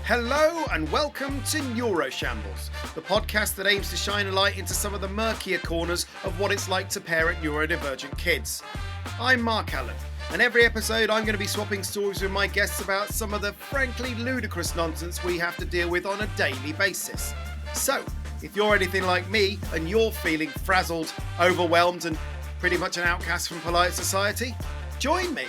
Hello and welcome to Neuroshambles, the podcast that aims to shine a light into some of the murkier corners of what it's like to parent neurodivergent kids. I'm Mark Allen, and every episode I'm going to be swapping stories with my guests about some of the frankly ludicrous nonsense we have to deal with on a daily basis. So, if you're anything like me and you're feeling frazzled, overwhelmed and pretty much an outcast from polite society, join me.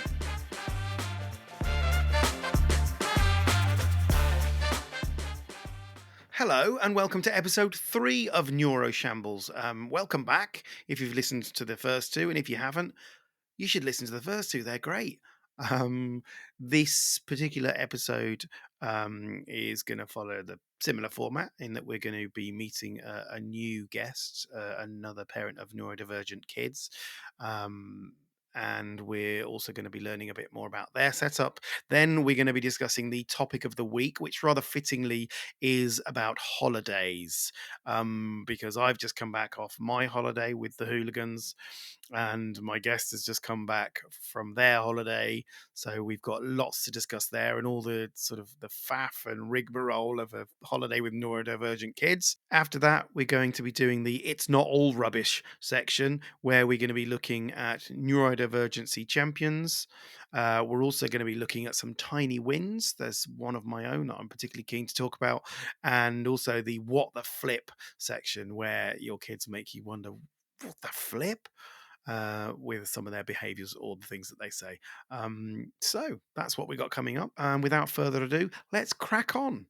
Hello and welcome to episode 3 of Neuroshambles. Welcome back if you've listened to the first two, and if you haven't, you should listen to the first two. They're great. This particular episode is going to follow the similar format in that we're going to be meeting a new guest, another parent of neurodivergent kids. And we're also going to be learning a bit more about their setup. Then we're going to be discussing the topic of the week, which rather fittingly is about holidays, because I've just come back off my holiday with the hooligans, and my guest has just come back from their holiday. So we've got lots to discuss there and all the sort of the faff and rigmarole of a holiday with neurodivergent kids. After that, we're going to be doing the It's Not All Rubbish section, where we're going to be looking at neurodivergency champions. We're also going to be looking at some tiny wins. There's one of my own that I'm particularly keen to talk about. And also the What the Flip section, where your kids make you wonder, what the flip? With some of their behaviours or the things that they say. So that's what we got coming up. And without further ado, let's crack on.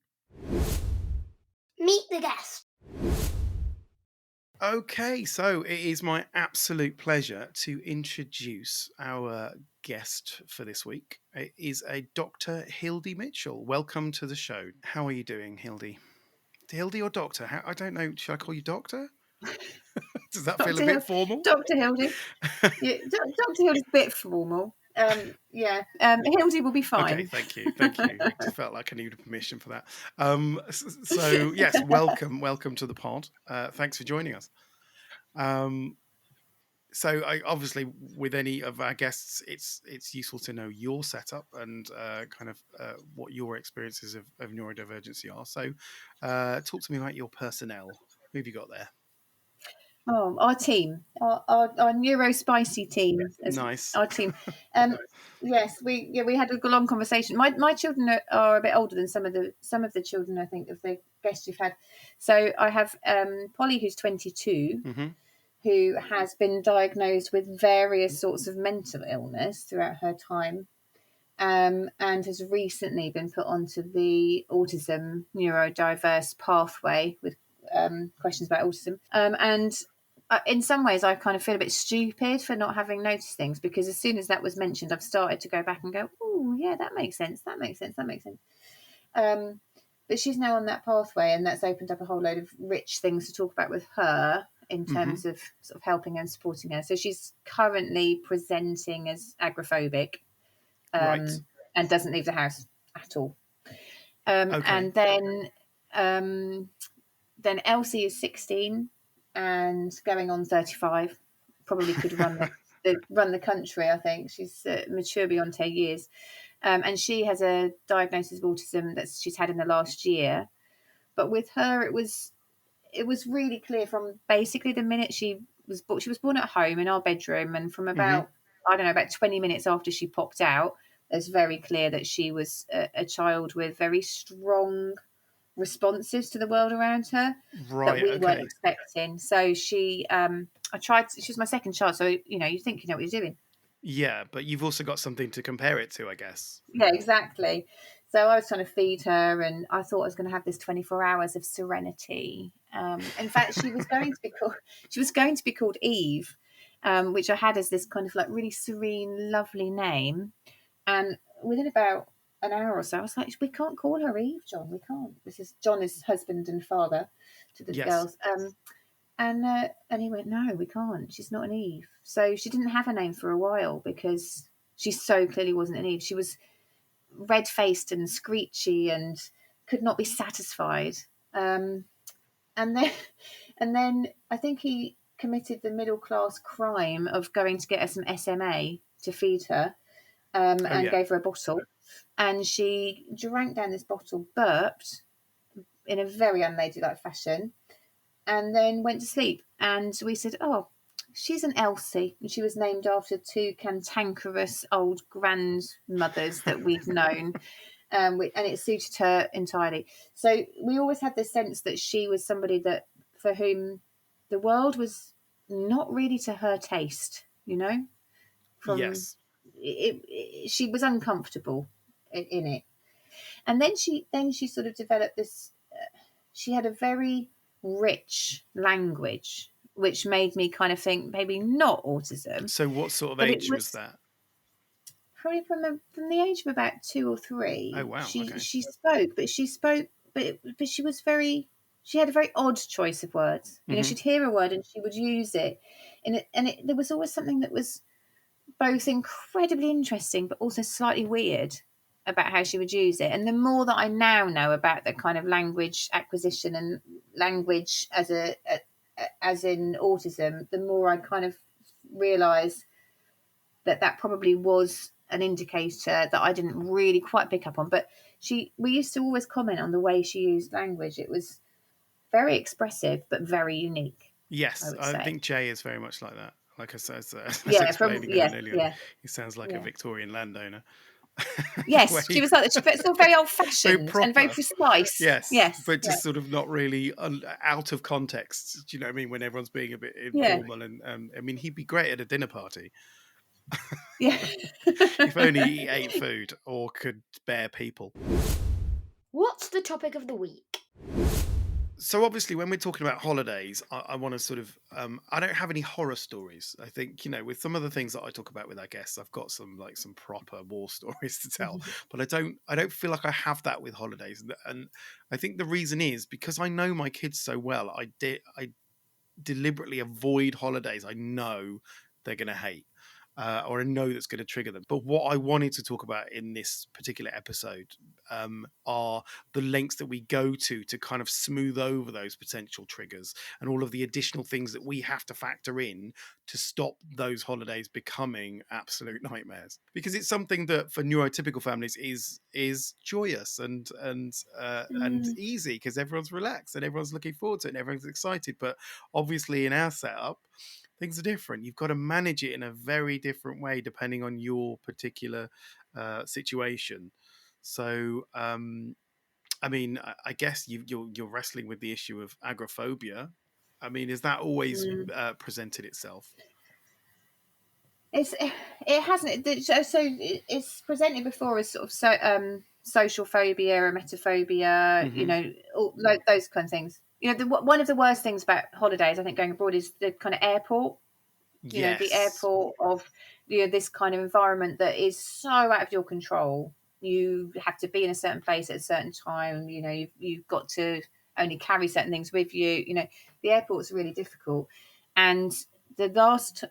Meet the guest. Okay, so it is my absolute pleasure to introduce our guest for this week. It is a Dr. Hildi Mitchell. Welcome to the show. How are you doing, Hildi? Hildi or Doctor? I don't know. Should I call you Doctor? Does that feel a bit formal? Dr. Hildi. Yeah, Dr. Hildi's a bit formal. Hildi will be fine. Okay, thank you. I just felt like I needed permission for that. So yes, welcome to the pod. Thanks for joining us. So obviously with any of our guests, it's useful to know your setup and what your experiences of neurodivergency are. So talk to me about your personnel. Who have you got there? Oh, our team, our neurospicy team. Nice. Our team. Yes, we had a long conversation. My children are a bit older than some of the children, I think, of the guests you've had. So I have Polly, who's 22, Mm-hmm. who has been diagnosed with various sorts of mental illness throughout her time, and has recently been put onto the autism neurodiverse pathway with questions about autism. And in some ways, I kind of feel a bit stupid for not having noticed things, because as soon as that was mentioned, I've started to go back and go, oh, yeah, that makes sense. But she's now on that pathway, and that's opened up a whole load of rich things to talk about with her in terms of sort of helping her and supporting her. So she's currently presenting as agoraphobic, Right. and doesn't leave the house at all. Okay. And then Elsie is 16 and going on 35. Probably could run the country. I think she's mature beyond her years, and she has a diagnosis of autism that she's had in the last year. But with her, it was really clear from basically the minute she was born at home in our bedroom, and from about 20 minutes after she popped out, it's very clear that she was a child with very strong responses to the world around her that we weren't expecting. So she was my second child, so you think you know what you're doing. Yeah, but you've also got something to compare it to, I guess. Yeah, exactly. So I was trying to feed her, and I thought I was going to have this 24 hours of serenity. In fact, she was going to be called Eve, which I had as this kind of like really serene, lovely name. And within about an hour or so, I was like, we can't call her Eve, John. We can't. John is husband and father to the girls. And he went, no, we can't. She's not an Eve. So she didn't have a name for a while, because she so clearly wasn't an Eve. She was red-faced and screechy and could not be satisfied. And then I think he committed the middle-class crime of going to get her some SMA to feed her, gave her a bottle. and she drank down this bottle, burped in a very unladylike fashion, and then went to sleep. And we said, "Oh, she's an Elsie," and she was named after two cantankerous old grandmothers that we've known, and it suited her entirely. So we always had this sense that she was somebody that for whom the world was not really to her taste, from Yes. she was uncomfortable in it. And then she sort of developed this. She had a very rich language, which made me kind of think maybe not autism, So what sort of but it age was was that? probably from the age of about 2 or 3. Oh, wow. She Okay. she spoke, but she was very. She had a very odd choice of words. Hmm. She'd hear a word and she would use it, there was always something that was both incredibly interesting but also slightly weird about how she would use it. And the more that I now know about the kind of language acquisition and language as in autism, the more I kind of realise that probably was an indicator that I didn't really quite pick up on. But we used to always comment on the way she used language. It was very expressive but very unique, I Yes, would I say. think Jay is very much like that. Like I said, as I was Yeah, explaining earlier on, yeah, he sounds like a yeah. Victorian landowner. The way Yes, she was like she felt still very old very fashioned and very proper. precise. Yes, Yes, but yeah, just sort of not really out of context. Do you know what I mean? When everyone's being a bit yeah, informal, and I mean, he'd be great at a dinner party yeah. if only he ate food or could bear people. What's the topic of the week? So obviously, when we're talking about holidays, I want to sort of I don't have any horror stories. I think, with some of the things that I talk about with our guests, I've got some proper war stories to tell, but I don't feel like I have that with holidays. And I think the reason is because I know my kids so well. I deliberately avoid holidays I know they're going to hate, or I know that's going to trigger them. But what I wanted to talk about in this particular episode are the lengths that we go to kind of smooth over those potential triggers and all of the additional things that we have to factor in to stop those holidays becoming absolute nightmares. Because it's something that for neurotypical families is joyous and Mm, easy because everyone's relaxed and everyone's looking forward to it and everyone's excited. But obviously in our setup, things are different. You've got to manage it in a very different way depending on your particular situation. So, I mean, I guess you're wrestling with the issue of agoraphobia. I mean, is that always mm. presented itself? It hasn't. So it's presented before as sort of social phobia, emetophobia, Hmm. those kind of things. One of the worst things about holidays, I think, going abroad is the kind of airport. The Yes. airport of this kind of environment that is so out of your control. You have to be in a certain place at a certain time. You've got to only carry certain things with you. The airport's really difficult. And the last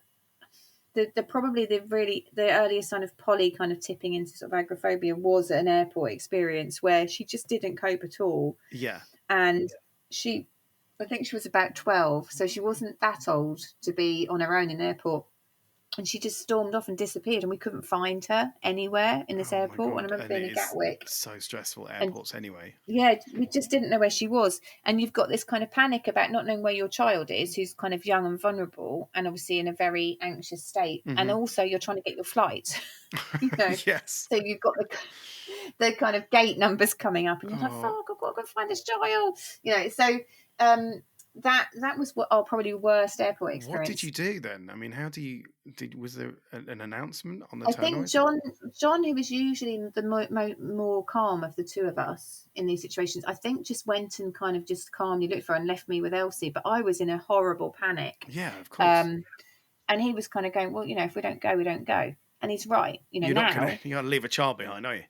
probably the earliest sign of Polly kind of tipping into sort of agoraphobia was an airport experience where she just didn't cope at all. Yeah. And I think she was about 12, so she wasn't that old to be on her own in an airport. And she just stormed off and disappeared, and we couldn't find her anywhere in this Oh my airport. And I god. remember And being it in is Gatwick, so stressful, and airports anyway. yeah, we just didn't know where she was. And you've got this kind of panic about not knowing where your child is, who's kind of young and vulnerable, and obviously in a very anxious state. And Hmm. also, you're trying to get your flight, you know. Yes. So you've got the kind of gate numbers coming up, and you're like, Oh, "Fuck, I've got to go find this child," So that was what our probably worst airport what did you experience. do then? I mean, how do you was there an announcement on the I think tannoy? John, who was usually the more calm of the two of us in these situations, I think just went and kind of just calmly looked for her and left me with Elsie. But I was in a horrible panic, Yeah, of course. um, and he was kind of going, "Well, if we don't go, we don't go." And he's right. You're not gonna Now, you gotta leave a child behind, are you?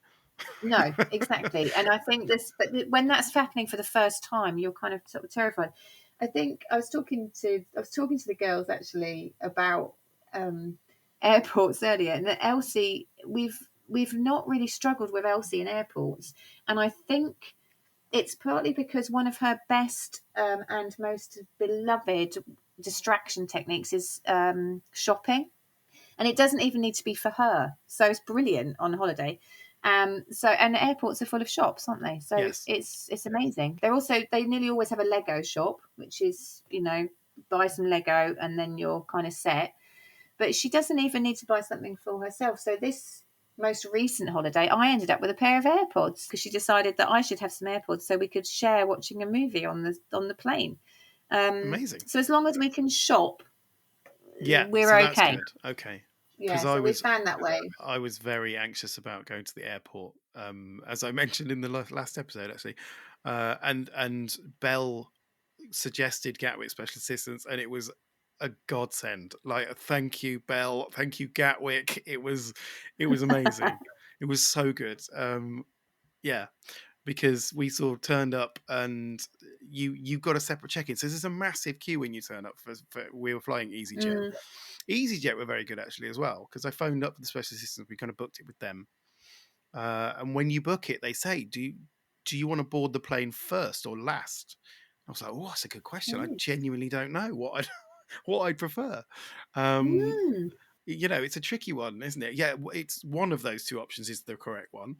no, exactly. And I think but when that's happening for the first time, you're kind of sort of terrified. I think I was talking to the girls actually about um, airports earlier, and that Elsie, we've not really struggled with Elsie in airports, and I think it's partly because one of her best and most beloved distraction techniques is shopping, and it doesn't even need to be for her, so it's brilliant on holiday. So and airports are full of shops, aren't they? So Yes. it's amazing. They nearly always have a Lego shop, which is, buy some Lego and then you're kind of set. But she doesn't even need to buy something for herself. So this most recent holiday, I ended up with a pair of AirPods because she decided that I should have some AirPods so we could share watching a movie on the plane. Amazing. So as long as we can shop, Yeah, we're so that's okay. good. Okay. Yeah, Because so we found that way. I was very anxious about going to the airport, as I mentioned in the last episode, actually, and Belle suggested Gatwick Special Assistance, and it was a godsend. Like, thank you, Belle, thank you, Gatwick. It was amazing. It was so good. Yeah, because we sort of turned up and you got a separate check-in. So there's a massive queue when you turn up for we were flying EasyJet. Mm, EasyJet were very good actually as well, because I phoned up the special assistants. We kind of booked it with them. And when you book it, they say, do you want to board the plane first or last? I was like, oh, that's a good question. I mm, genuinely don't know what what I'd prefer. Um, mm. it's a tricky one, isn't it? Yeah, it's one of those two options is the correct one.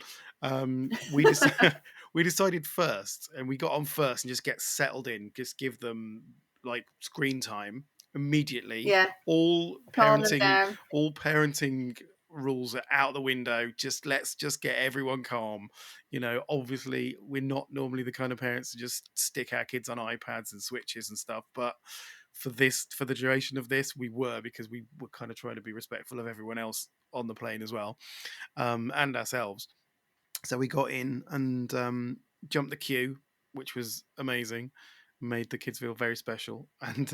We decided first, and we got on first and just get settled in, just give them like screen time immediately. Yeah, All calm them parenting, down. all parenting rules are out the window. Let's just get everyone calm. Obviously we're not normally the kind of parents to just stick our kids on iPads and switches and stuff, but for the duration of this, we were, because we were kind of trying to be respectful of everyone else on the plane as well, and ourselves. So we got in and jumped the queue, which was amazing. Made the kids feel very special, and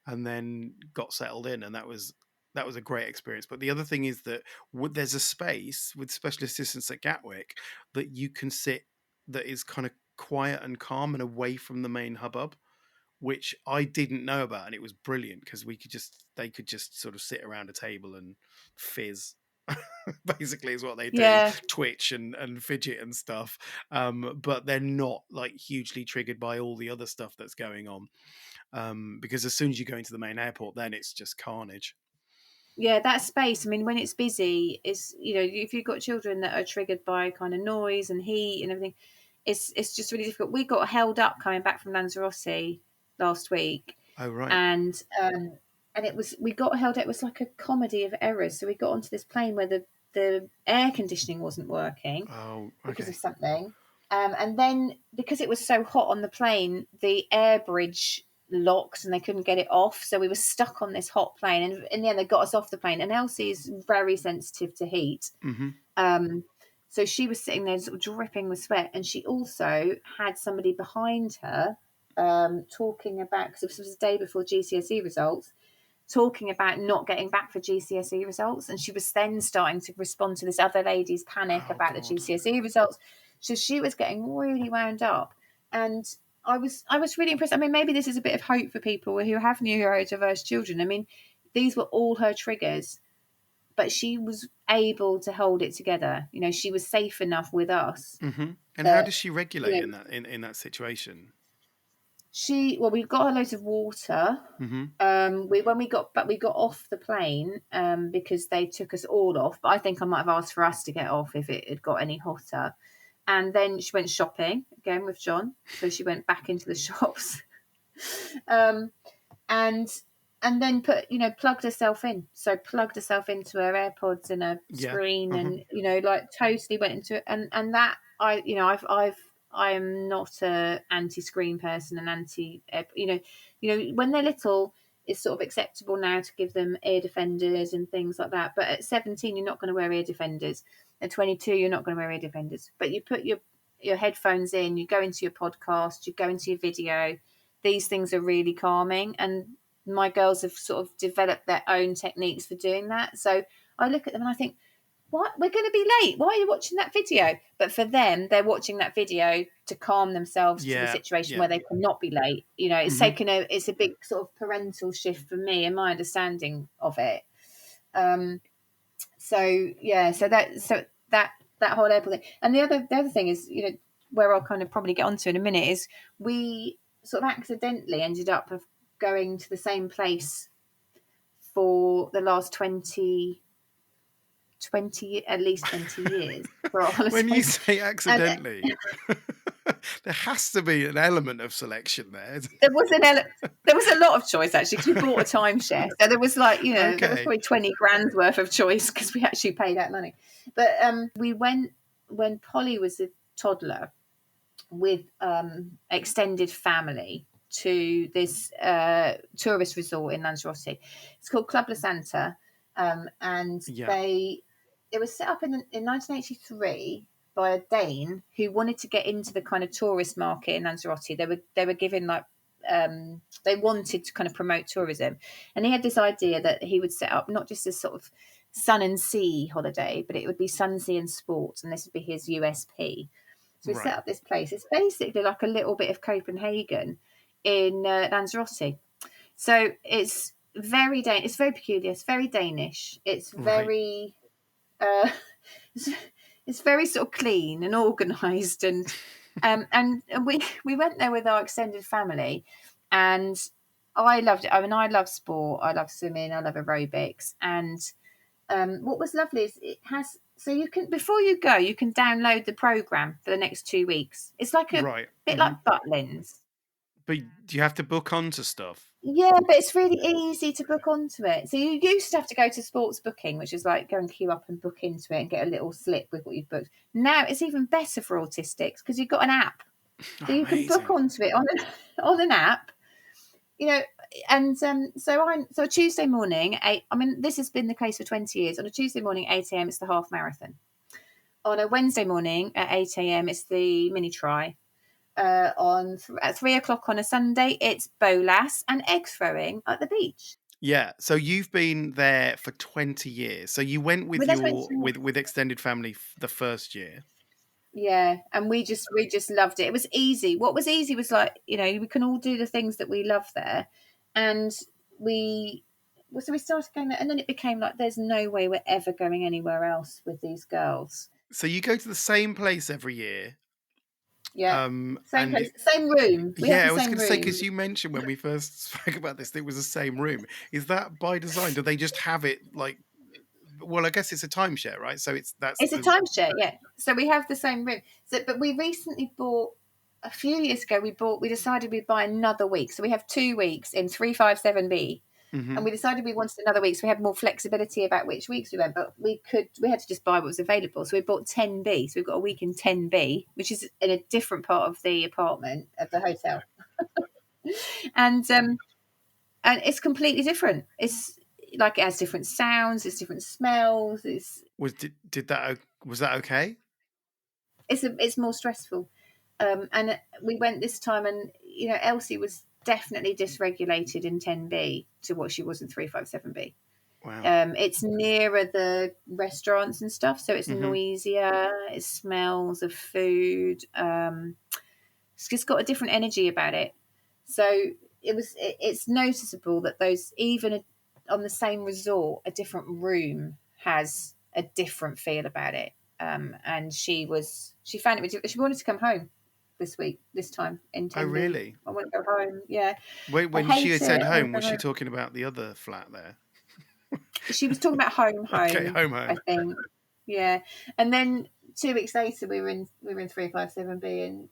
then got settled in, and that was a great experience. But the other thing is that there's a space with special assistants at Gatwick that you can sit that is kind of quiet and calm and away from the main hubbub, which I didn't know about, and it was brilliant because they could just sort of sit around a table and fizz. Basically, is what they do, Yeah, twitch and fidget and stuff. But they're not like hugely triggered by all the other stuff that's going on. Because as soon as you go into the main airport, then it's just carnage. yeah, that space. I mean, when it's busy, is if you've got children that are triggered by kind of noise and heat and everything, it's just really difficult. We got held up coming back from Lanzarote last week, Oh right. and we got held up. It was like a comedy of errors. So we got onto this plane where the air conditioning wasn't working Oh because of okay. something, and then because it was so hot on the plane, the air bridge locked and they couldn't get it off. So we were stuck on this hot plane. And in the end, they got us off the plane. And Elsie is very sensitive to heat. Mm-hmm. Um, so she was sitting there sort of dripping with sweat. And she also had somebody behind her talking about, because this was the day before GCSE results, talking about not getting back for GCSE results. And she was then starting to respond to this other lady's panic Oh about the god. GCSE results. So she was getting really wound up. And I was really impressed. I mean, maybe this is a bit of hope for people who have neurodiverse children. I mean, these were all her triggers, but she was able to hold it together. She was safe enough with us Mm-hmm. And how that does she regulate you in know that situation? we got her loads of water. Mm-hmm. We got off the plane because they took us all off. But I think I might have asked for us to get off if it had got any hotter. And then she went shopping again with John. So she went back into the shops. Um, and then plugged herself in. So plugged herself into her AirPods and her Yeah. screen, Uh-huh. and like totally went into it. And that I am not a anti-screen person and anti when they're little, it's sort of acceptable now to give them ear defenders and things like that. But at 17, you're not going to wear ear defenders. At 22, you're not going to wear ear defenders. But you put your headphones in, you go into your podcast, you go into your video. These things are really calming, and my girls have sort of developed their own techniques for doing that. So I look at them and I think, what? We're going to be late. Why are you watching that video? But for them, they're watching that video to calm themselves to the Yeah. situation Yeah. where they cannot be late. It's Mm-hmm. it's a big sort of parental shift for me and my understanding of it. So yeah, so that whole airport thing. And the other thing is, where I'll kind of probably get onto in a minute, is we sort of accidentally ended up of going to the same place for the last 20 at least 20 years for our When you holidays. say And accidentally, there has to be an element of selection there. there was there was a lot of choice actually because we bought a timeshare, so there was like there was Okay. probably 20 grand's worth of choice because we actually paid out money. But we went when Polly was a toddler with extended family to this tourist resort in Lanzarote. It's called Club La Santa, and Yeah. it was set up in 1983 by a Dane who wanted to get into the kind of tourist market in Lanzarote. They were given like they wanted to kind of promote tourism, and he had this idea that he would set up not just this sort of sun and sea holiday, but it would be sun, sea, and sports, and this would be his USP. So we Right. set up this place. It's basically like a little bit of Copenhagen in Lanzarote. So it's it's very peculiar. It's very Danish. It's Right. very uh, it's very sort of clean and organised, and we went there with our extended family, and I loved it. I mean, I love sport. I love swimming. I love aerobics. And what was lovely is it has so you can before you go you can download the program for the next 2 weeks. It's like a Right. bit like Butlins. But do you have to book onto stuff? Yeah, but it's really easy to book onto it. So you used to have to go to sports booking, which is like go and queue up and book into it and get a little slip with what you've booked. Now it's even better for autistics because you've got an app, so Oh, you can book amazing. onto it on an app. You know, and so a Tuesday morning, I mean, this has been the case for 20 years. On a Tuesday morning, 8 a.m., it's the half marathon. On a Wednesday morning at 8 a.m., it's the mini try. At 3 o'clock on a Sunday, it's bolas and egg throwing at the beach. Yeah. So you've been there for 20 years. So you went with Well, that's when, with extended family the first year. yeah, and we just loved it. It was easy. What was easy was like we can all do the things that we love there, and we so we started going there, and then it became like there's no way we're ever going anywhere else with these girls. So you go to the same place every year. Yeah, same And place, same room. We have yeah, the I was same going to say, room. because you mentioned when we first spoke about this, that it was the same room. Is that by design? Do they just have it like, well, I guess it's a timeshare, right? So that's It's a the, timeshare, yeah. So we have the same room. So, but we recently bought a few years ago. We decided we'd buy another week. So we have 2 weeks in 357B, and mhm. we decided we wanted another week. So we had more flexibility about which weeks we went, but we had to just buy what was available. So we bought 10B. So we've got a week in 10B, which is in a different part of the apartment of the hotel, and it's completely different. It's like it has different sounds, it's different smells. Was that okay? It's more stressful. And we went this time, and Elsie was definitely dysregulated in 10B to what she was in 357B. Wow. It's nearer the restaurants and stuff, so it's Hmm. noisier. It smells of food. It's just got a different energy about it. So it's noticeable that those even on the same resort, a different room has a different feel about it. And she found it. She wanted to come home this time in Oh, 10B. really? I want to go home. Yeah, Wait, I when she hate had it. said I want home, to was go she home. talking about the other flat there? She was talking about home, Okay, home. home, I home. think. Yeah, and then 2 weeks later, we were in 357B, and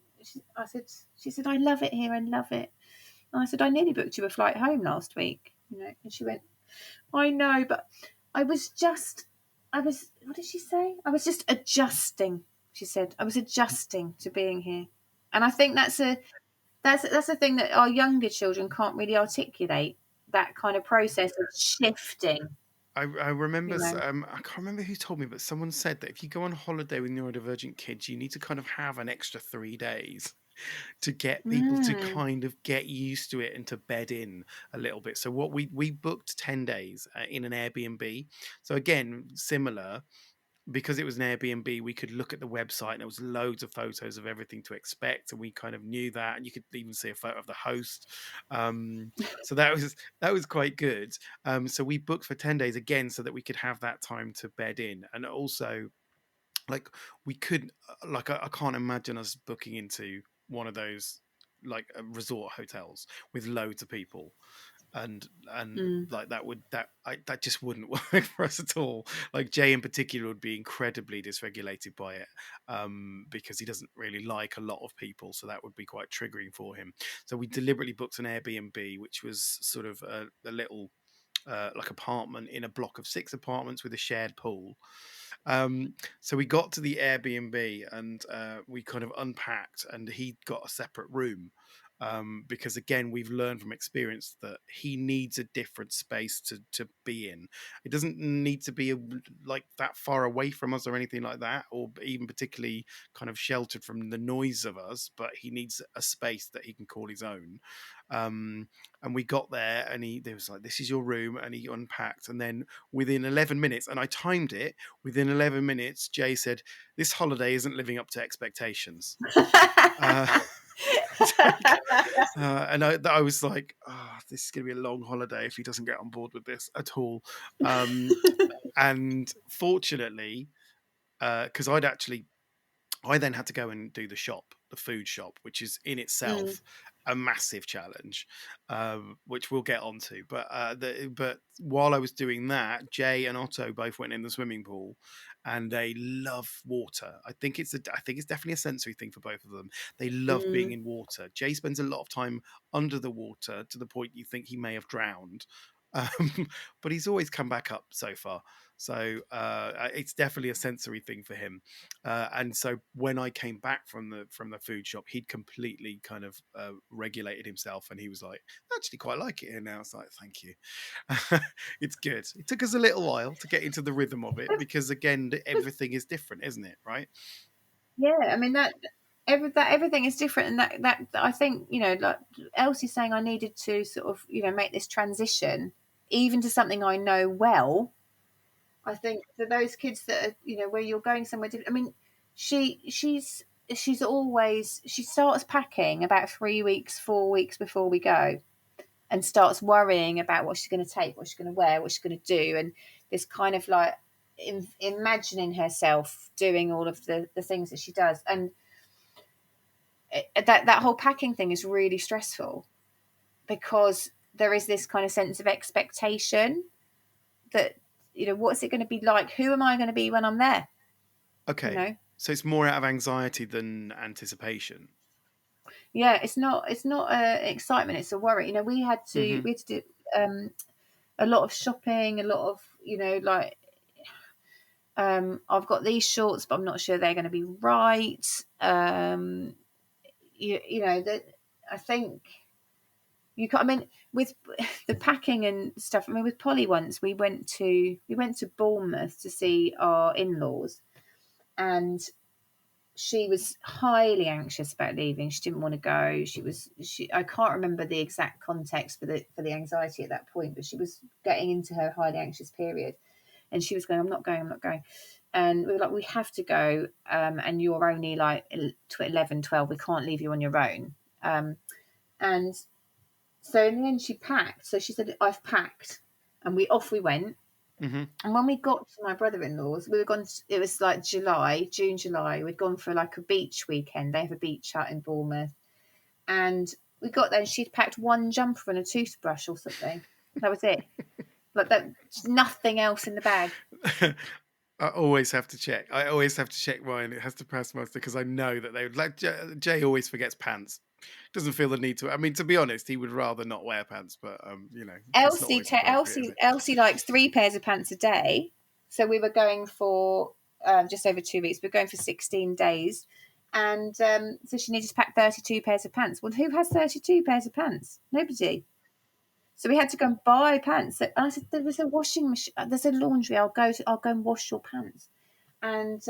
she said, I love it here. I love it. And I said, I nearly booked you a flight home last week. And she went, I know, but what did she say? I was just adjusting. She said, I was adjusting to being here. And I think that's a thing that our younger children can't really articulate, that kind of process of shifting, I remember, you know. I can't remember who told me, but someone said that if you go on holiday with neurodivergent kids, you need to kind of have an extra 3 days to get people to Mm. kind of get used to it and to bed in a little bit. So what we booked 10 days in an Airbnb. So again, similar, because it was an Airbnb, we could look at the website and there was loads of photos of everything to expect, and we kind of knew that, and you could even see a photo of the host. So that was quite good. So we booked for 10 days again so that we could have that time to bed in, and also like we could like I can't imagine us booking into one of those like resort hotels with loads of people. and Mm. like that just wouldn't work for us at all. Like Jay in particular would be incredibly dysregulated by it, because he doesn't really like a lot of people, so that would be quite triggering for him. So we deliberately booked an Airbnb, which was sort of a little like apartment in a block of 6 apartments with a shared pool. So we got to the Airbnb and we kind of unpacked, and he got a separate room, because again we've learned from experience that he needs a different space to be in. It doesn't need to be like that far away from us or anything like that, or even particularly kind of sheltered from the noise of us, but he needs a space that he can call his own. And we got there, and there was like, "This is your room," and he unpacked, and then within 11 minutes, and I timed it, within 11 minutes, Jay said, "This holiday isn't living up to expectations." Uh, and I was like, "Oh, this is going to be a long holiday if he doesn't get on board with this at all." And fortunately, because I then had to go and do the food shop, which is in Mm. itself a massive challenge, which we'll get onto. But while I was doing that, Jay and Otto both went in the swimming pool, and they love water. I think it's definitely a sensory thing for both of them. They love being Mm. in water. Jay spends a lot of time under the water to the point you think he may have drowned. But he's always come back up so far. So it's definitely a sensory thing for him. And so when I came back from the food shop, he'd completely kind of regulated himself, and he was like, "I actually quite like it here now." It's like, "Thank you." It's good. It took us a little while to get into the rhythm of it, because again, everything is different, isn't it? Right? Yeah, I mean that everything is different, and that I think, like Elsie's saying, I needed to sort of make this transition even to something I know well. I think for those kids that are, where you're going somewhere different. I mean, she's always, she starts packing about 3 weeks, 4 weeks before we go, and starts worrying about what she's going to take, what she's going to wear, what she's going to do, and this kind of like imagining herself doing all of the things that she does, and that whole packing thing is really stressful because there is this kind of sense of expectation that what's it going to be like? Who am I going to be when I'm there? You Okay. know? So it's more out of anxiety than anticipation. Yeah, it's not excitement, it's a worry. Hmm. We had to do a lot of shopping, a lot of like I've got these shorts, but I'm not sure they're going to be right. That I think you can. I mean, with the packing and stuff. I mean, with Polly once we went to Bournemouth to see our in-laws, and she was highly anxious about leaving. She didn't want to go. I can't remember the exact context for the anxiety at that point, but she was getting into her highly anxious period, and she was going, I'm not going, I'm not going. And we were like, we have to go, and you're only like 11, 12, we can't leave you on your own. And so in the end she packed. So she said, I've packed. And we went. Hmm. And when we got to my brother-in-law's, we were gone. It was like June, July. We'd gone for like a beach weekend. They have a beach hut in Bournemouth, and we got there, and she'd packed one jumper and a toothbrush or something. That was it. Like that, nothing else in the bag. I always have to check. I always have to check mine. It has to pass muster, because I know that they would like. Jay always forgets pants. Doesn't feel the need to. I mean, to be honest, he would rather not wear pants, but it's not always appropriate, is it? Elsie likes 3 pairs of pants a day. So we were going for just over 2 weeks. We're going for 16 days. And so she needed to pack 32 pairs of pants. Well, who has 32 pairs of pants? Nobody. So we had to go and buy pants. And I said, there was a washing machine. There's a laundry. I'll go and wash your pants. And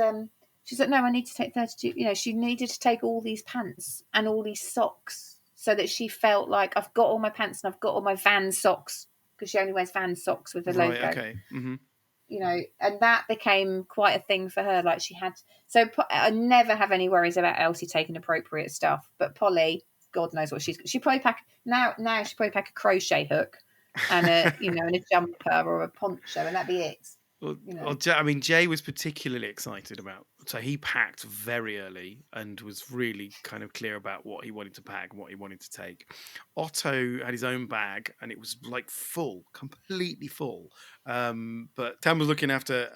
she's like, no, I need to take 32. She needed to take all these pants and all these socks so that she felt like I've got all my pants and I've got all my Van socks, because she only wears Van socks with a Right. logo. Okay. Hmm. And that became quite a thing for her. Like she had, so I never have any worries about Elsie taking appropriate stuff, but Polly, God knows what she probably pack now. Now she probably pack a crochet hook and a and a jumper or a poncho, and that'd be it. Well, you know. I mean, Jay was particularly excited about. So he packed very early and was really kind of clear about what he wanted to pack and what he wanted to take. Otto had his own bag and it was like full, completely full. But Tam was looking after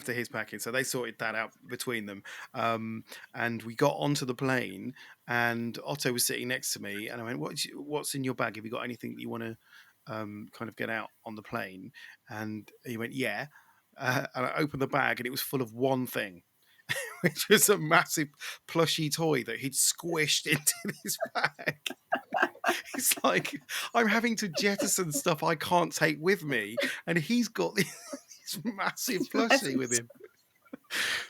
his packing, so they sorted that out between them. And we got onto the plane, and Otto was sitting next to me, and I went, "What's in your bag? Have you got anything that you want to kind of get out on the plane?" And he went, "Yeah." And I opened the bag and it was full of one thing, which was a massive plushy toy that he'd squished into his bag. It's like I'm having to jettison stuff I can't take with me, and he's got this massive plushie with him.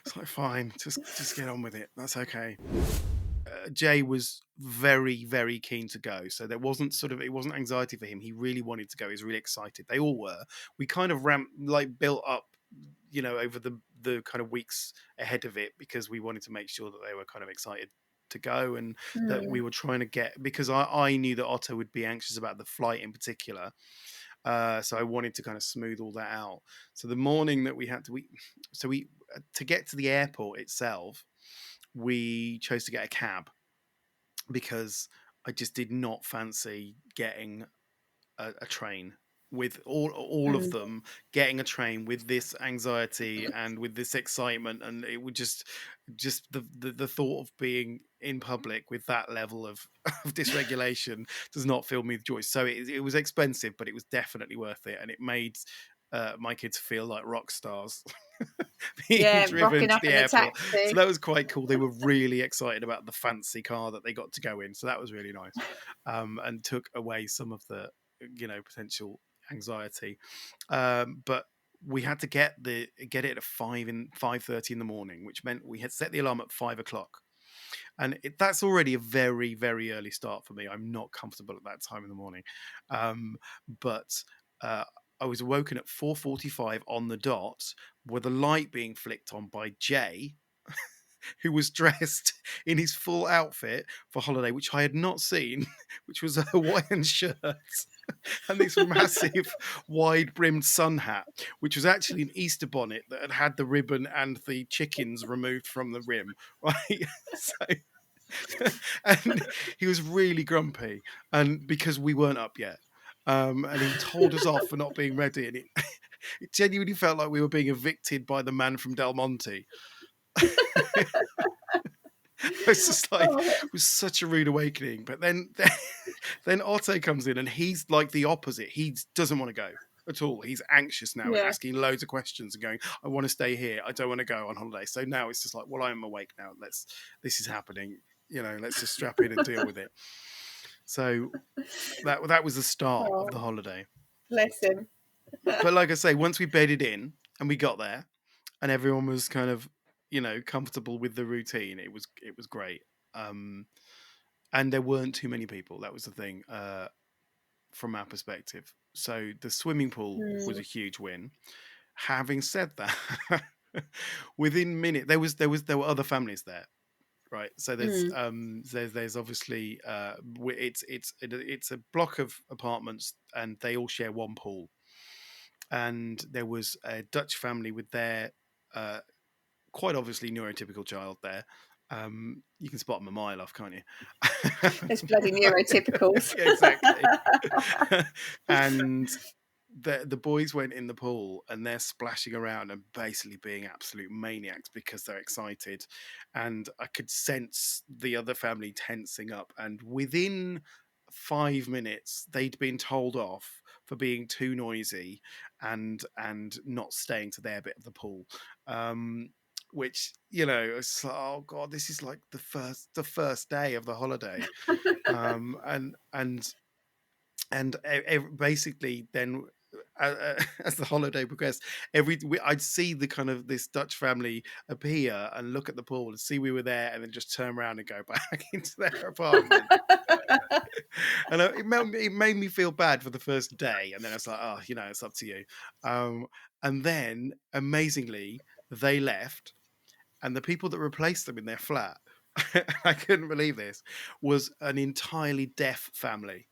It's like, fine, just get on with it. That's okay. Jay was very, very keen to go. So there wasn't it wasn't anxiety for him. He really wanted to go. He was really excited. They all were. We kind of built up, over the kind of weeks ahead of it, because we wanted to make sure that they were kind of excited to go, and that we were trying to get, because I knew that Otto would be anxious about the flight in particular. So I wanted to kind of smooth all that out. So the morning that we had to get to the airport itself, we chose to get a cab, because I just did not fancy getting a train with all of Mm. them, getting a train with this anxiety and with this excitement, and it would just the thought of being in public with that level of dysregulation does not fill me with joy. So it was expensive, but it was definitely worth it, and it made my kids feel like rock stars being Yeah, driven rocking to up the in the airport. So taxi. that was quite cool. They were really excited about the fancy car that they got to go in. So that was really nice, and took away some of the potential anxiety. But we had to get it at 5:30 in the morning, which meant we had set the alarm at 5 o'clock. And that's already a very, very early start for me. I'm not comfortable at that time in the morning. But I was awoken at 4:45 on the dot, with a light being flicked on by Jay, who was dressed in his full outfit for holiday, which I had not seen, which was a Hawaiian shirt and this massive wide brimmed sun hat, which was actually an Easter bonnet that had the ribbon and the chickens removed from the rim, right? So and he was really grumpy, and because we weren't up yet. And he told us off for not being ready, and it genuinely felt like we were being evicted by the man from Del Monte. It's just like, Oh, it was such a rude awakening. But then Otto comes in, and he's like the opposite. He doesn't want to go at all. He's anxious now and yeah. asking loads of questions and going, "I want to stay here. I don't want to go on holiday." So now it's just like, well, I'm awake now. This is happening. Let's just strap in and deal with it. So that was the start of Oh, the holiday. bless him. But like I say, once we bedded in and we got there, and everyone was kind of comfortable with the routine, it was great. And there weren't too many people. That was the thing, from our perspective. So the swimming pool was a Mm. huge win. Having said that, within minute there were other families there, right? So Mm. there's obviously it's a block of apartments, and they all share one pool. And there was a Dutch family with their uh, quite obviously neurotypical child there. You can spot them a mile off, can't you? Those bloody neurotypicals. Yeah, exactly. And the boys went in the pool, and they're splashing around and basically being absolute maniacs because they're excited. And I could sense the other family tensing up. And within 5 minutes, they'd been told off for being too noisy and not staying to their bit of the pool. Which it's like, oh god, this is like the first day of the holiday. And basically then, as the holiday progressed, I'd see the kind of this Dutch family appear and look at the pool and see we were there, and then just turn around and go back into their apartment. And it made me feel bad for the first day, and then I was like, oh, it's up to you. And then amazingly, they left, and the people that replaced them in their flat, I couldn't believe this, was an entirely deaf family.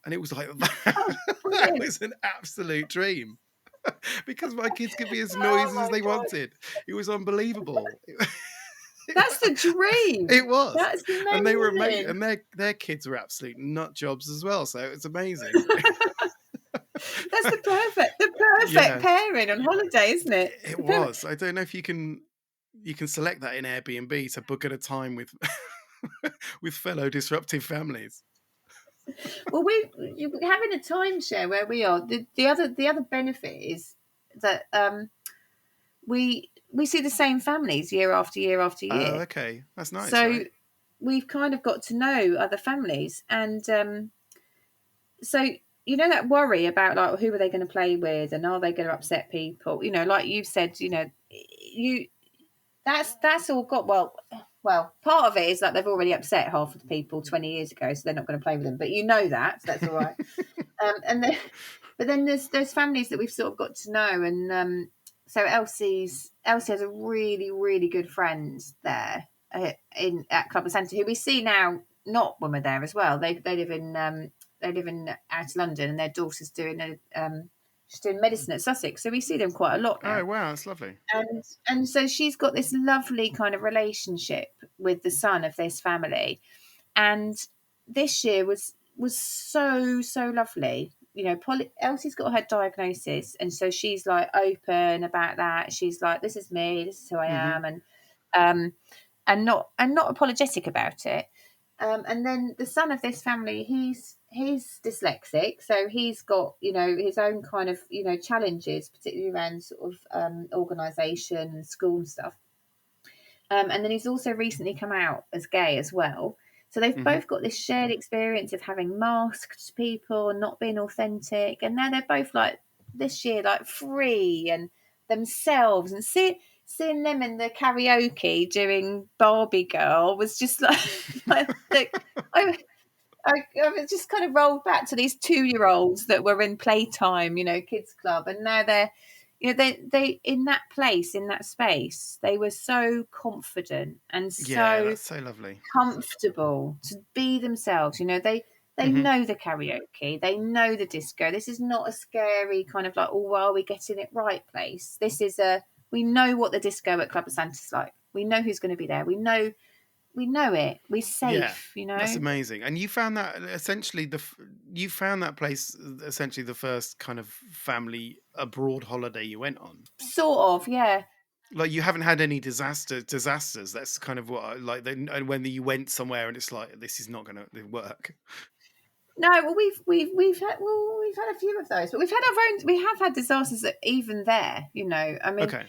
And it was like, that, Oh, that brilliant. was an absolute dream. because my kids could be as Oh noisy as my they God. wanted. It was unbelievable. That's the dream. It was, That's and they were amazing, amazing. and their kids were absolute nut jobs as well. So it's amazing. That's the perfect Yeah, pairing on holiday, isn't it? it The perfect. was. I don't know if you can select that in Airbnb to book at a time with with fellow disruptive families. Well, we're having a timeshare where we are. The other benefit is that we see the same families year after year after Oh, year. okay, that's nice, So right? we've kind of got to know other families, and so that worry about like who are they going to play with and are they going to upset people? Like you said, you that's all got well. Part of it is like they've already upset half of the people 20 years ago, so they're not going to play with them. But so that's all right. And then, but then there's families that we've sort of got to know, and so Elsie has a really really good friend there in at Club Centre who we see now not when we're there as well. They live in out of London, and their daughter's doing she's doing medicine at Sussex, so we see them quite a lot Oh, now. wow, that's lovely. And so she's got this lovely kind of relationship with the son of this family, and this year was so lovely. Elsie's got her diagnosis, and so she's like open about that. She's like, "This is me. This is who I Hmm. am," um, and not apologetic about it. And then the son of this family, he's dyslexic, so he's got his own kind of challenges, particularly around sort of organisation, school and stuff. And then he's also recently come out as gay as well. So they've Hmm. both got this shared experience of having masked people and not being authentic. And now they're both like this year, like free and themselves. And seeing them in the karaoke doing Barbie Girl was just like, like I, I was just kind of rolled back to these 2-year-olds that were in playtime, kids club, and now they're, they in that place, in that space, they were so confident and Yeah, so that's so lovely. comfortable to be themselves. They Hmm. know the karaoke, they know the disco. This is not a scary kind of like, oh, well, are we getting it right place. We know what the disco at Club of Santa's like. We know who's going to be there. We know it. We're Yeah, safe. that's amazing. And you found that essentially you found that place essentially the first kind of family abroad holiday you went on. Sort of, yeah. Like you haven't had any disasters. That's kind of what I like. Then and when you went somewhere and it's like this is not going to work. No, well, we've had a few of those, but we've had our own. We have had disasters that even there. I mean, Okay.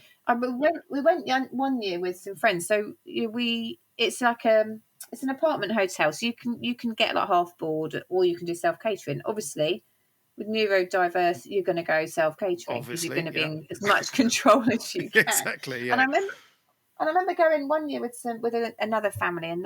we went one year with some friends. So it's like it's an apartment hotel, so you can get like half board, or you can do self catering. Obviously, with neurodiverse, you're going to go self catering because you're going Obviously, to be yeah. in as much control as you can. Exactly, And yeah. I remember going one year with another family, and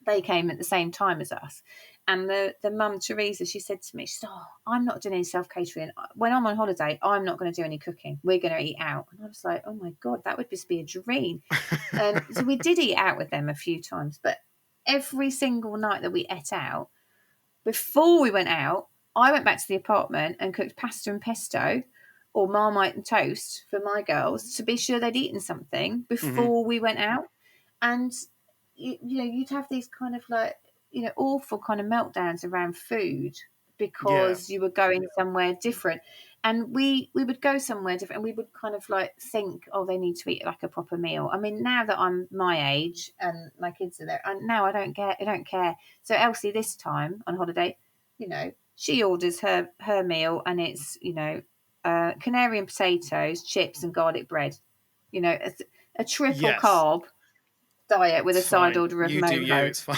they came at the same time as us. And the mum, Teresa, she said to me, she said, "Oh, I'm not doing any self catering. When I'm on holiday, I'm not going to do any cooking. We're going to eat out." And I was like, "Oh my God, that would just be a dream." And so we did eat out with them a few times, but every single night that we ate out, before we went out, I went back to the apartment and cooked pasta and pesto or Marmite and toast for my girls to be sure they'd eaten something Hmm. before we went out. And you'd have these kind of like awful kind of meltdowns around food Yeah. because you were going somewhere different. And we would go somewhere different, and we would kind of like think, oh, they need to eat like a proper meal. I mean, now that I'm my age and my kids are there, and now I don't care. So Elsie, this time on holiday, she orders her meal, and it's canary and potatoes, chips and garlic bread. A triple Yes. carb diet with a It's side fine. order of You do you. moho. It's fine.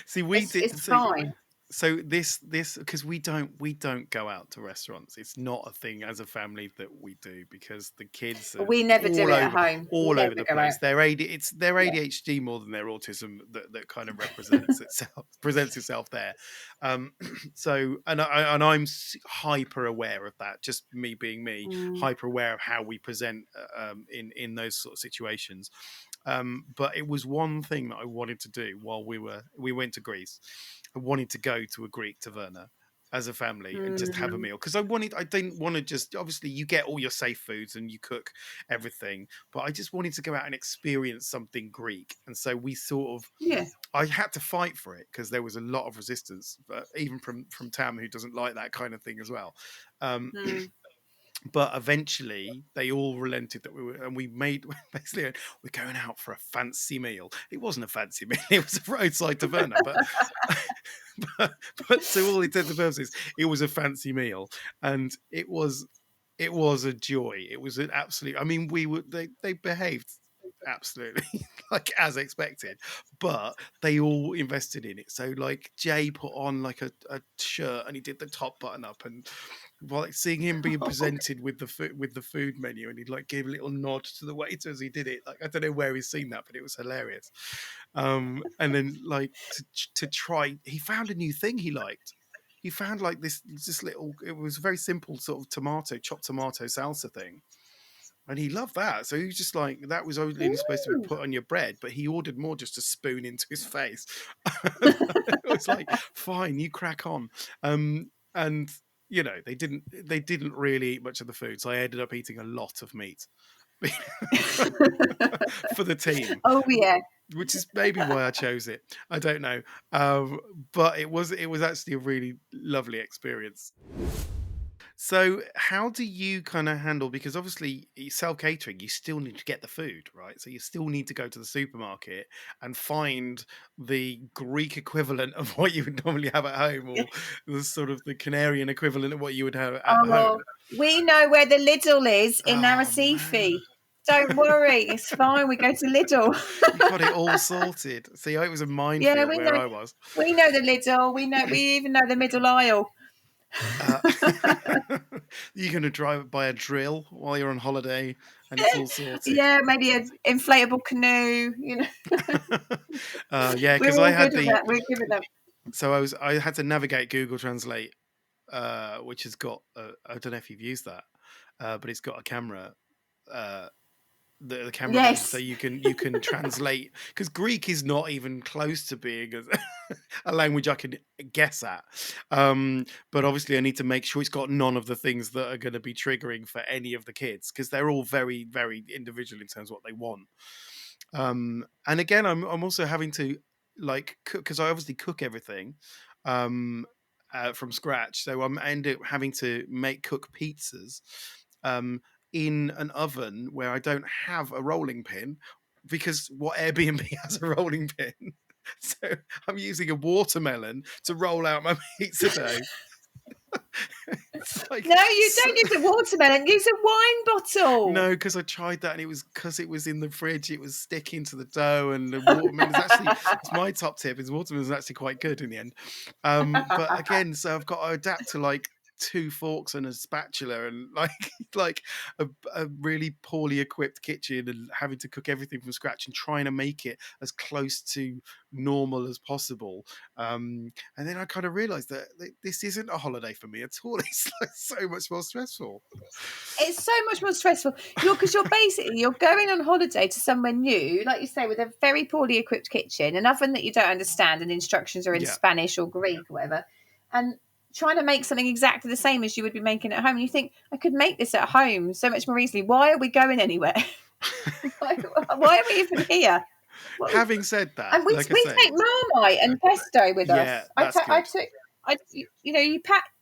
See, we It's did. fine. So this because we don't go out to restaurants. It's not a thing as a family that we do because the kids are We never do all it at over home. We all over never the go out. place. It's their Yeah. ADHD more than their autism that kind of represents itself presents itself there. Um, so I'm hyper aware of that. Just me being me, Mm. hyper aware of how we present in those sort of situations. But it was one thing that I wanted to do while we went to Greece. I wanted to go to a Greek taverna. as a family and just have a meal, because I didn't want to just, obviously you get all your safe foods and you cook everything, but I just wanted to go out and experience something Greek. And so we sort of, Yeah. I had to fight for it because there was a lot of resistance, but even from Tam, who doesn't like that kind of thing as well. Um, but eventually they all relented that we made basically we're going out for a fancy meal. It wasn't a fancy meal, it was a roadside taverna, but, but to all intents and purposes it was a fancy meal, and it was a joy. It was an absolute, I mean, they behaved absolutely like as expected, but they all invested in it. So like Jay put on like a shirt and he did the top button up, and like seeing him being presented with the food menu, and he'd like give a little nod to the waiter as he did it. Like I don't know where he's seen that, but it was hilarious. And then like to try, he found a new thing he liked. He found like this little, it was a very simple sort of chopped tomato salsa thing, and he loved that. So he was just like, that was only supposed to be Ooh. put on your bread, but he ordered more just to spoon into his face. It was like, fine, you crack on. And you know, they didn't really eat much of the food, so I ended up eating a lot of meat for the team, Oh yeah. which is maybe why I chose it. I don't know, but it was actually a really lovely experience. So, how do you kind of handle, because obviously self catering, you still need to get the food, right? So you still need to go to the supermarket and find the Greek equivalent of what you would normally have at home, or the sort of the Canarian equivalent of what you would have at Oh, home. we know where the Lidl is in Oh man, Narasifi. Don't worry, it's fine. We go to Lidl. you got it all sorted. See, it was a Yeah, minefield we where know. I was. We know the Lidl. We know. We even know the middle aisle. Uh, you're going to drive by a drill while you're on holiday, and it's all sorted. Yeah, maybe an inflatable canoe. Yeah, We're because I all had good at the that. We're good at that. so I had to navigate Google Translate, which has got I don't know if you've used that, but it's got a camera. Uh, the camera button, so Yes. you can translate, because Greek is not even close to being a language I can guess at. But obviously I need to make sure it's got none of the things that are going to be triggering for any of the kids, because they're all very, very individual in terms of what they want. And again, I'm also having to like cook, because I obviously cook everything from scratch. So I end up having to cook pizzas um, in an oven where I don't have a rolling pin, because what Airbnb has a rolling pin. So I'm using a watermelon to roll out my pizza dough. It's like, No, you don't use a watermelon. Use a wine bottle. no, because I tried that, and it was, because it was in the fridge, it was sticking to the dough, and the watermelon is actually, it's my top tip, is watermelon is actually quite good in the end. But again, so I've got to adapt to like two forks and a spatula, and like like a really poorly equipped kitchen, and having to cook everything from scratch and trying to make it as close to normal as possible. And then I kind of realized that this isn't a holiday for me at all. It's like so much more stressful. It's so much more stressful. Because you're going on holiday to somewhere new, like you say, with a very poorly equipped kitchen, an oven that you don't understand, and the instructions are in Yeah. Spanish or Greek or whatever, and trying to make something exactly the same as you would be making at home. And you think, I could make this at home so much more easily. Why are we going anywhere? why are we even here? Having said that, And we like I we say, take Marmite and pesto with yeah, us. that's good. You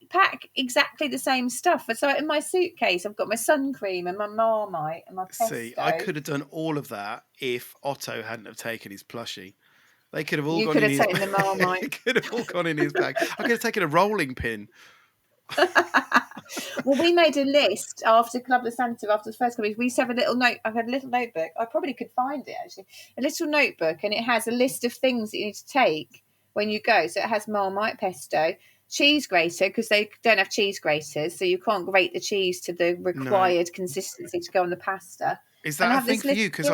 pack exactly the same stuff. So in my suitcase, I've got my sun cream and my Marmite and my See, I pesto. could have done all of that if Otto hadn't have taken his plushie. They could have all You gone could in have his. taken the Marmite. They could have all gone in his bag. I could have taken a rolling pin. Well, we made a list after Club de Santa, after the first couple. We used to have a little note. I've had a little notebook. I probably could find it actually. A little notebook, and it has a list of things that you need to take when you go. So it has Marmite, pesto, cheese grater, because they don't have cheese graters, so you can't grate the cheese to the No, required consistency to go on the pasta. is And that I a have thing this for list. you? Because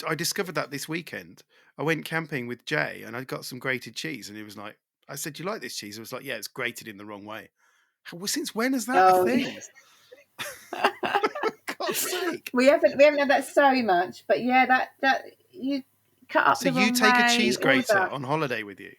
I discovered that this weekend. I went camping with Jay, and I got some grated cheese, and it was like, I said, "Do you like this cheese?" It was like, "Yeah, it's grated in the wrong way." Well, since when is that a Oh, thing? God's sake! we haven't had that so much, but yeah, that you cut up So the you wrong take a way, cheese all of grater that. on holiday with you?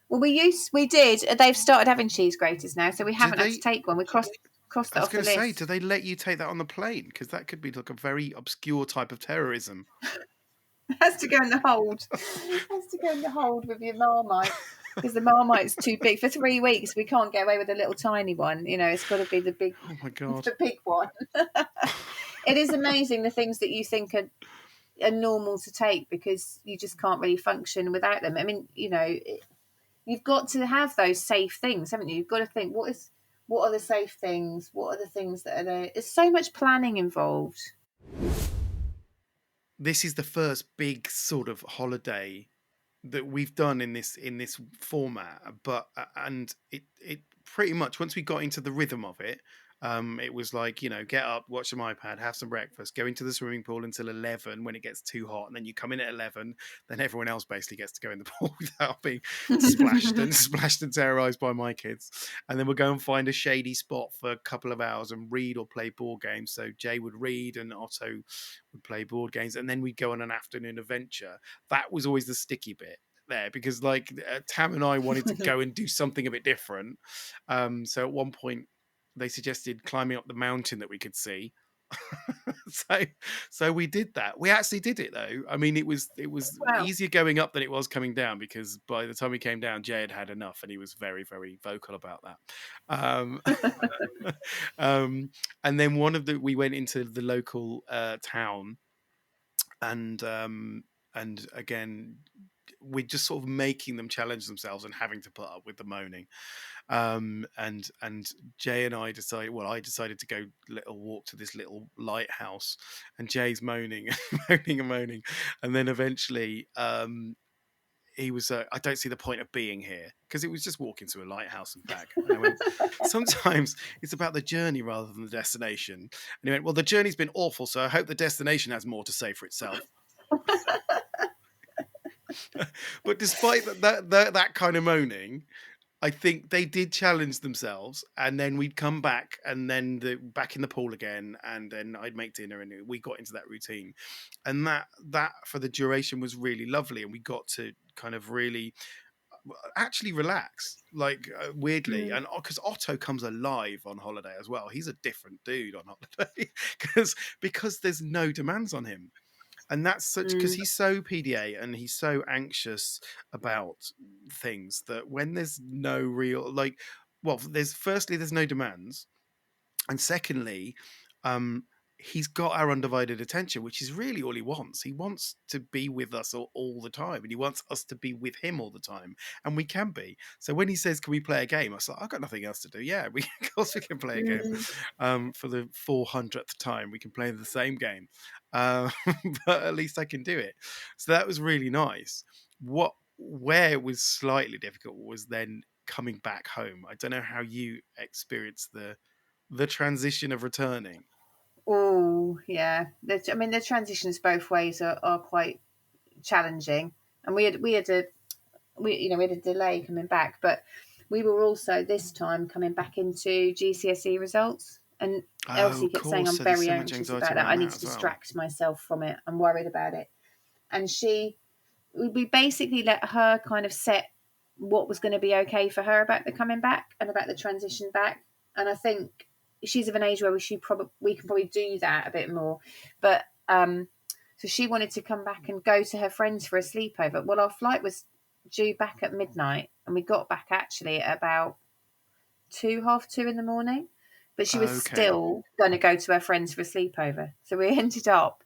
Well, we did. They've started having cheese graters now, so we haven't had to they? take one. We crossed I that was off the going to say, list. do they let you take that on the plane? Because that could be like a very obscure type of terrorism. It has to go in the hold. It has to go in the hold with your Marmite, because the Marmite's too big. For 3 weeks, we can't get away with a little tiny one. You know, it's got to be the big, Oh my god! the big one. It is amazing the things that you think are normal to take, because you just can't really function without them. I mean, you know, you've got to have those safe things, haven't you? You've got to think, what are the safe things? What are the things that are there? There's so much planning involved. This is the first big sort of holiday that we've done in this format, but and it pretty much, once we got into the rhythm of it, it was like, get up, watch some iPad, have some breakfast, go into the swimming pool until 11 when it gets too hot, and then you come in at 11. Then everyone else basically gets to go in the pool without being splashed and terrorized by my kids. And then we'll go and find a shady spot for a couple of hours and read or play board games. So Jay would read and Otto would play board games, and then we'd go on an afternoon adventure. That was always the sticky bit there, because like Tam and I wanted to go and do something a bit different. So at one point they suggested climbing up the mountain that we could see. so we did that. We actually did it though. I mean, it was Wow. easier going up than it was coming down, because by the time we came down, Jay had had enough, and he was very, very vocal about that. Um, and then we went into the local town, and again, we're just sort of making them challenge themselves and having to put up with the moaning. And Jay and I decided, well, I decided to go little walk to this little lighthouse, and Jay's moaning and moaning, and then eventually he was I don't see the point of being here, because it was just walking to a lighthouse and back. And I went, sometimes it's about the journey rather than the destination. And he went, well, the journey's been awful, so I hope the destination has more to say for itself. But despite that kind of moaning, I think they did challenge themselves, and then we'd come back, and then back in the pool again, and then I'd make dinner, and we got into that routine, and that for the duration was really lovely, and we got to kind of really actually relax, like weirdly, and because Otto comes alive on holiday as well. He's a different dude on holiday because there's no demands on him. And that's such, because he's so PDA and he's so anxious about things, that when there's no real, like, well, there's no demands, and secondly, he's got our undivided attention, which is really all he wants. He wants to be with us all the time, and he wants us to be with him all the time, and we can be. So when he says, can we play a game, I was like, I've got nothing else to do. Yeah, of course we can play a game. For the 400th time we can play the same game. But at least I can do it. So that was really nice. Where it was slightly difficult was then coming back home. I don't know how you experienced the transition of returning. Oh, yeah. I mean, the transitions both ways are quite challenging, and we had a delay coming back, but we were also this time coming back into GCSE results, and Oh, Elsie kept saying, course. I'm So there's very so much anxious anxiety about that. I around need that to as well. distract myself from it. I'm worried about it. And we basically let her kind of set what was going to be okay for her about the coming back and about the transition back. And I think she's of an age where we can probably do that a bit more. But so she wanted to come back and go to her friends for a sleepover. Well, our flight was due back at midnight, and we got back actually at about half two in the morning. But she was still going to go to her friends for a sleepover. So we ended up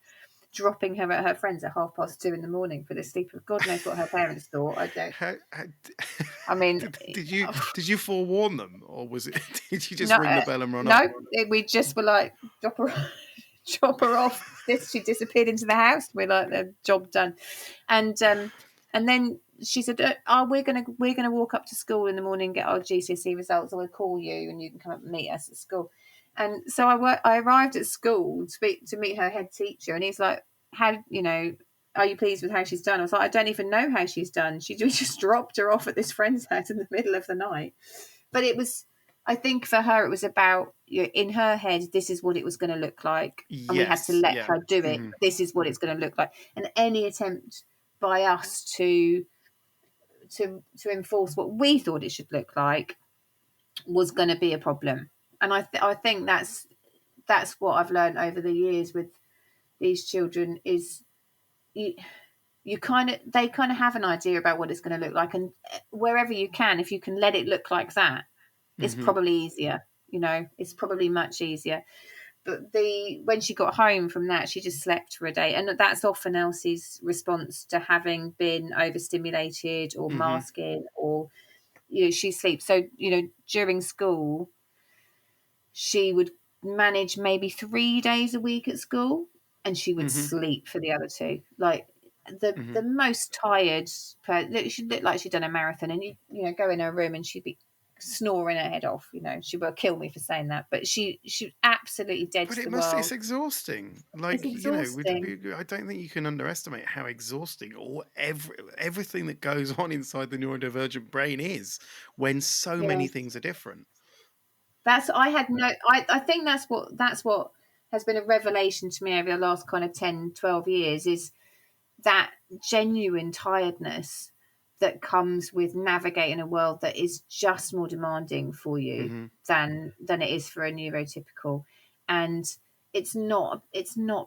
dropping her at her friends at 2:30 in the morning for this sleepover. God knows what her parents thought. I don't. I mean, did you forewarn them, or was it? Did you just no, ring the bell and run no, off? we just were like, drop her off. She disappeared into the house. We're like, the job done. And then she said, "Oh, we're gonna walk up to school in the morning, get our GCSE results. I'll call you, and you can come up and meet us at school." And so I arrived at school to meet her head teacher, and he's like, "How are you pleased with how she's done?" I was like, "I don't even know how she's done. She just dropped her off at this friend's house in the middle of the night." But it was, I think for her, it was about, in her head, this is what it was going to look like, and we had to let her do it. This is what it's going to look like, and any attempt by us to to enforce what we thought it should look like was going to be a problem. And I think that's what I've learned over the years with these children is you they kind of have an idea about what it's going to look like, and wherever you can, if you can let it look like that, it's Hmm. probably easier. It's probably much easier. But when she got home from that, she just slept for a day, and that's often Elsie's response to having been overstimulated or Hmm. masking, or she sleeps. So during school, she would manage maybe 3 days a week at school, and she would Hmm. sleep for the other two. Like the Hmm. most tired. She looked like she'd done a marathon, and go in her room and she'd be snoring her head off. She will kill me for saying that, but she absolutely dead But to the it's world. exhausting. It's Like, exhausting. I don't think you can underestimate how exhausting everything that goes on inside the neurodivergent brain is when so Yeah, many things are different. I had no. I think that's what has been a revelation to me over the last kind of 10, 12 years is that genuine tiredness that comes with navigating a world that is just more demanding for you Hmm. than it is for a neurotypical. And it's not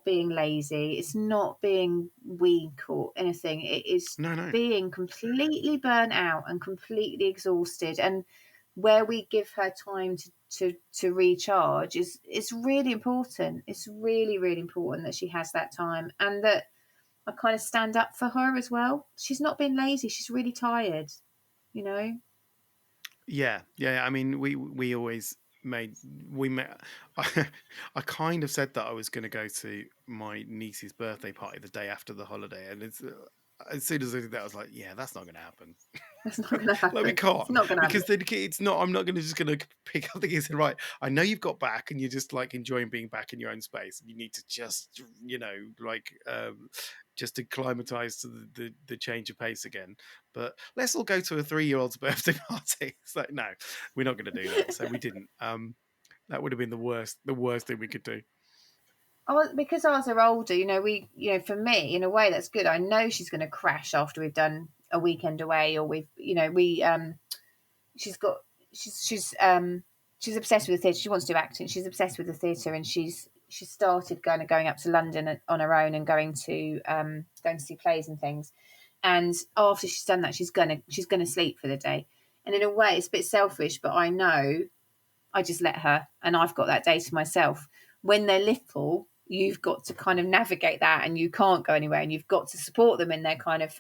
being lazy, it's not being weak or anything. It is No, no. being completely burnt out and completely exhausted. And where we give her time to recharge is really important. It's really, really important that she has that time, and that I kind of stand up for her as well. She's not being lazy. She's really tired, you know? Yeah, yeah. I mean, we always made we met. I, I kind of said that I was going to go to my niece's birthday party the day after the holiday, and it's as soon as I did that, I was like, yeah, that's not going to happen. That's not going to Like we happen. can't It's not going to happen. because then it's not. I'm not going to just going to pick up the kids and right. I know you've got back and you're just like enjoying being back in your own space, and you need to just just acclimatize to the change of pace again. But let's all go to a 3-year-old's birthday party. It's like no, we're not going to do that. So we didn't. That would have been the worst thing we could do. Because ours are older, for me, in a way, that's good. I know she's going to crash after we've done a weekend away, or she's got, she's obsessed with the theatre. She wants to do acting. She's obsessed with the theatre, and she started going up to London on her own and going to see plays and things. And after she's done that, she's gonna sleep for the day. And in a way, it's a bit selfish, but I know I just let her, and I've got that day to myself. When they're little, you've got to kind of navigate that, and you can't go anywhere, and you've got to support them in their kind of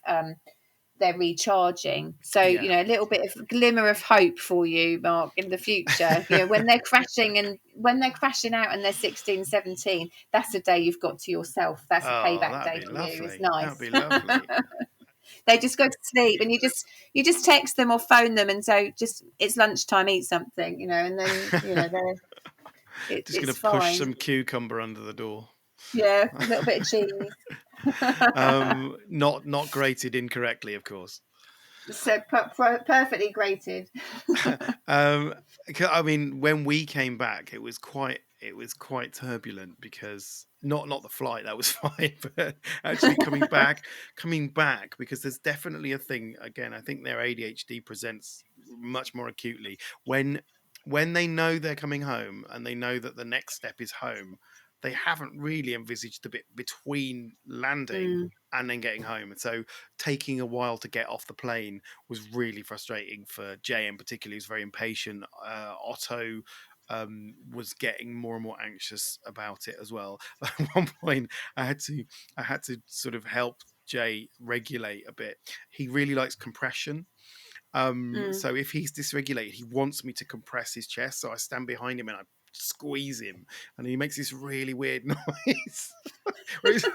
they're recharging. So, Yeah. a little bit of glimmer of hope for you, Mark, in the future. When they're crashing out and they're 16, 17, that's a day you've got to yourself. That's a Oh, payback that'd day be for you. It's lovely. That'd nice. be lovely. They just go to sleep, and you just text them or phone them and say, just it's lunchtime, eat something, and then Just gonna it's push fine. some cucumber under the door. Yeah, a little bit of cheese. Not grated incorrectly, of course. So perfectly grated. um, I mean, when we came back, it was quite turbulent because not the flight that was fine, but actually coming back because there's definitely a thing. Again, I think their ADHD presents much more acutely when they know they're coming home and they know that the next step is home. They haven't really envisaged the bit between landing Mm, and then getting home, and so taking a while to get off the plane was really frustrating for Jay in particular, who's very impatient. Otto was getting more and more anxious about it as well. At one point, I had to sort of help Jay regulate a bit. He really likes compression. mm. So if he's dysregulated, he wants me to compress his chest. So I stand behind him and I squeeze him, and he makes this really weird noise. Where he's-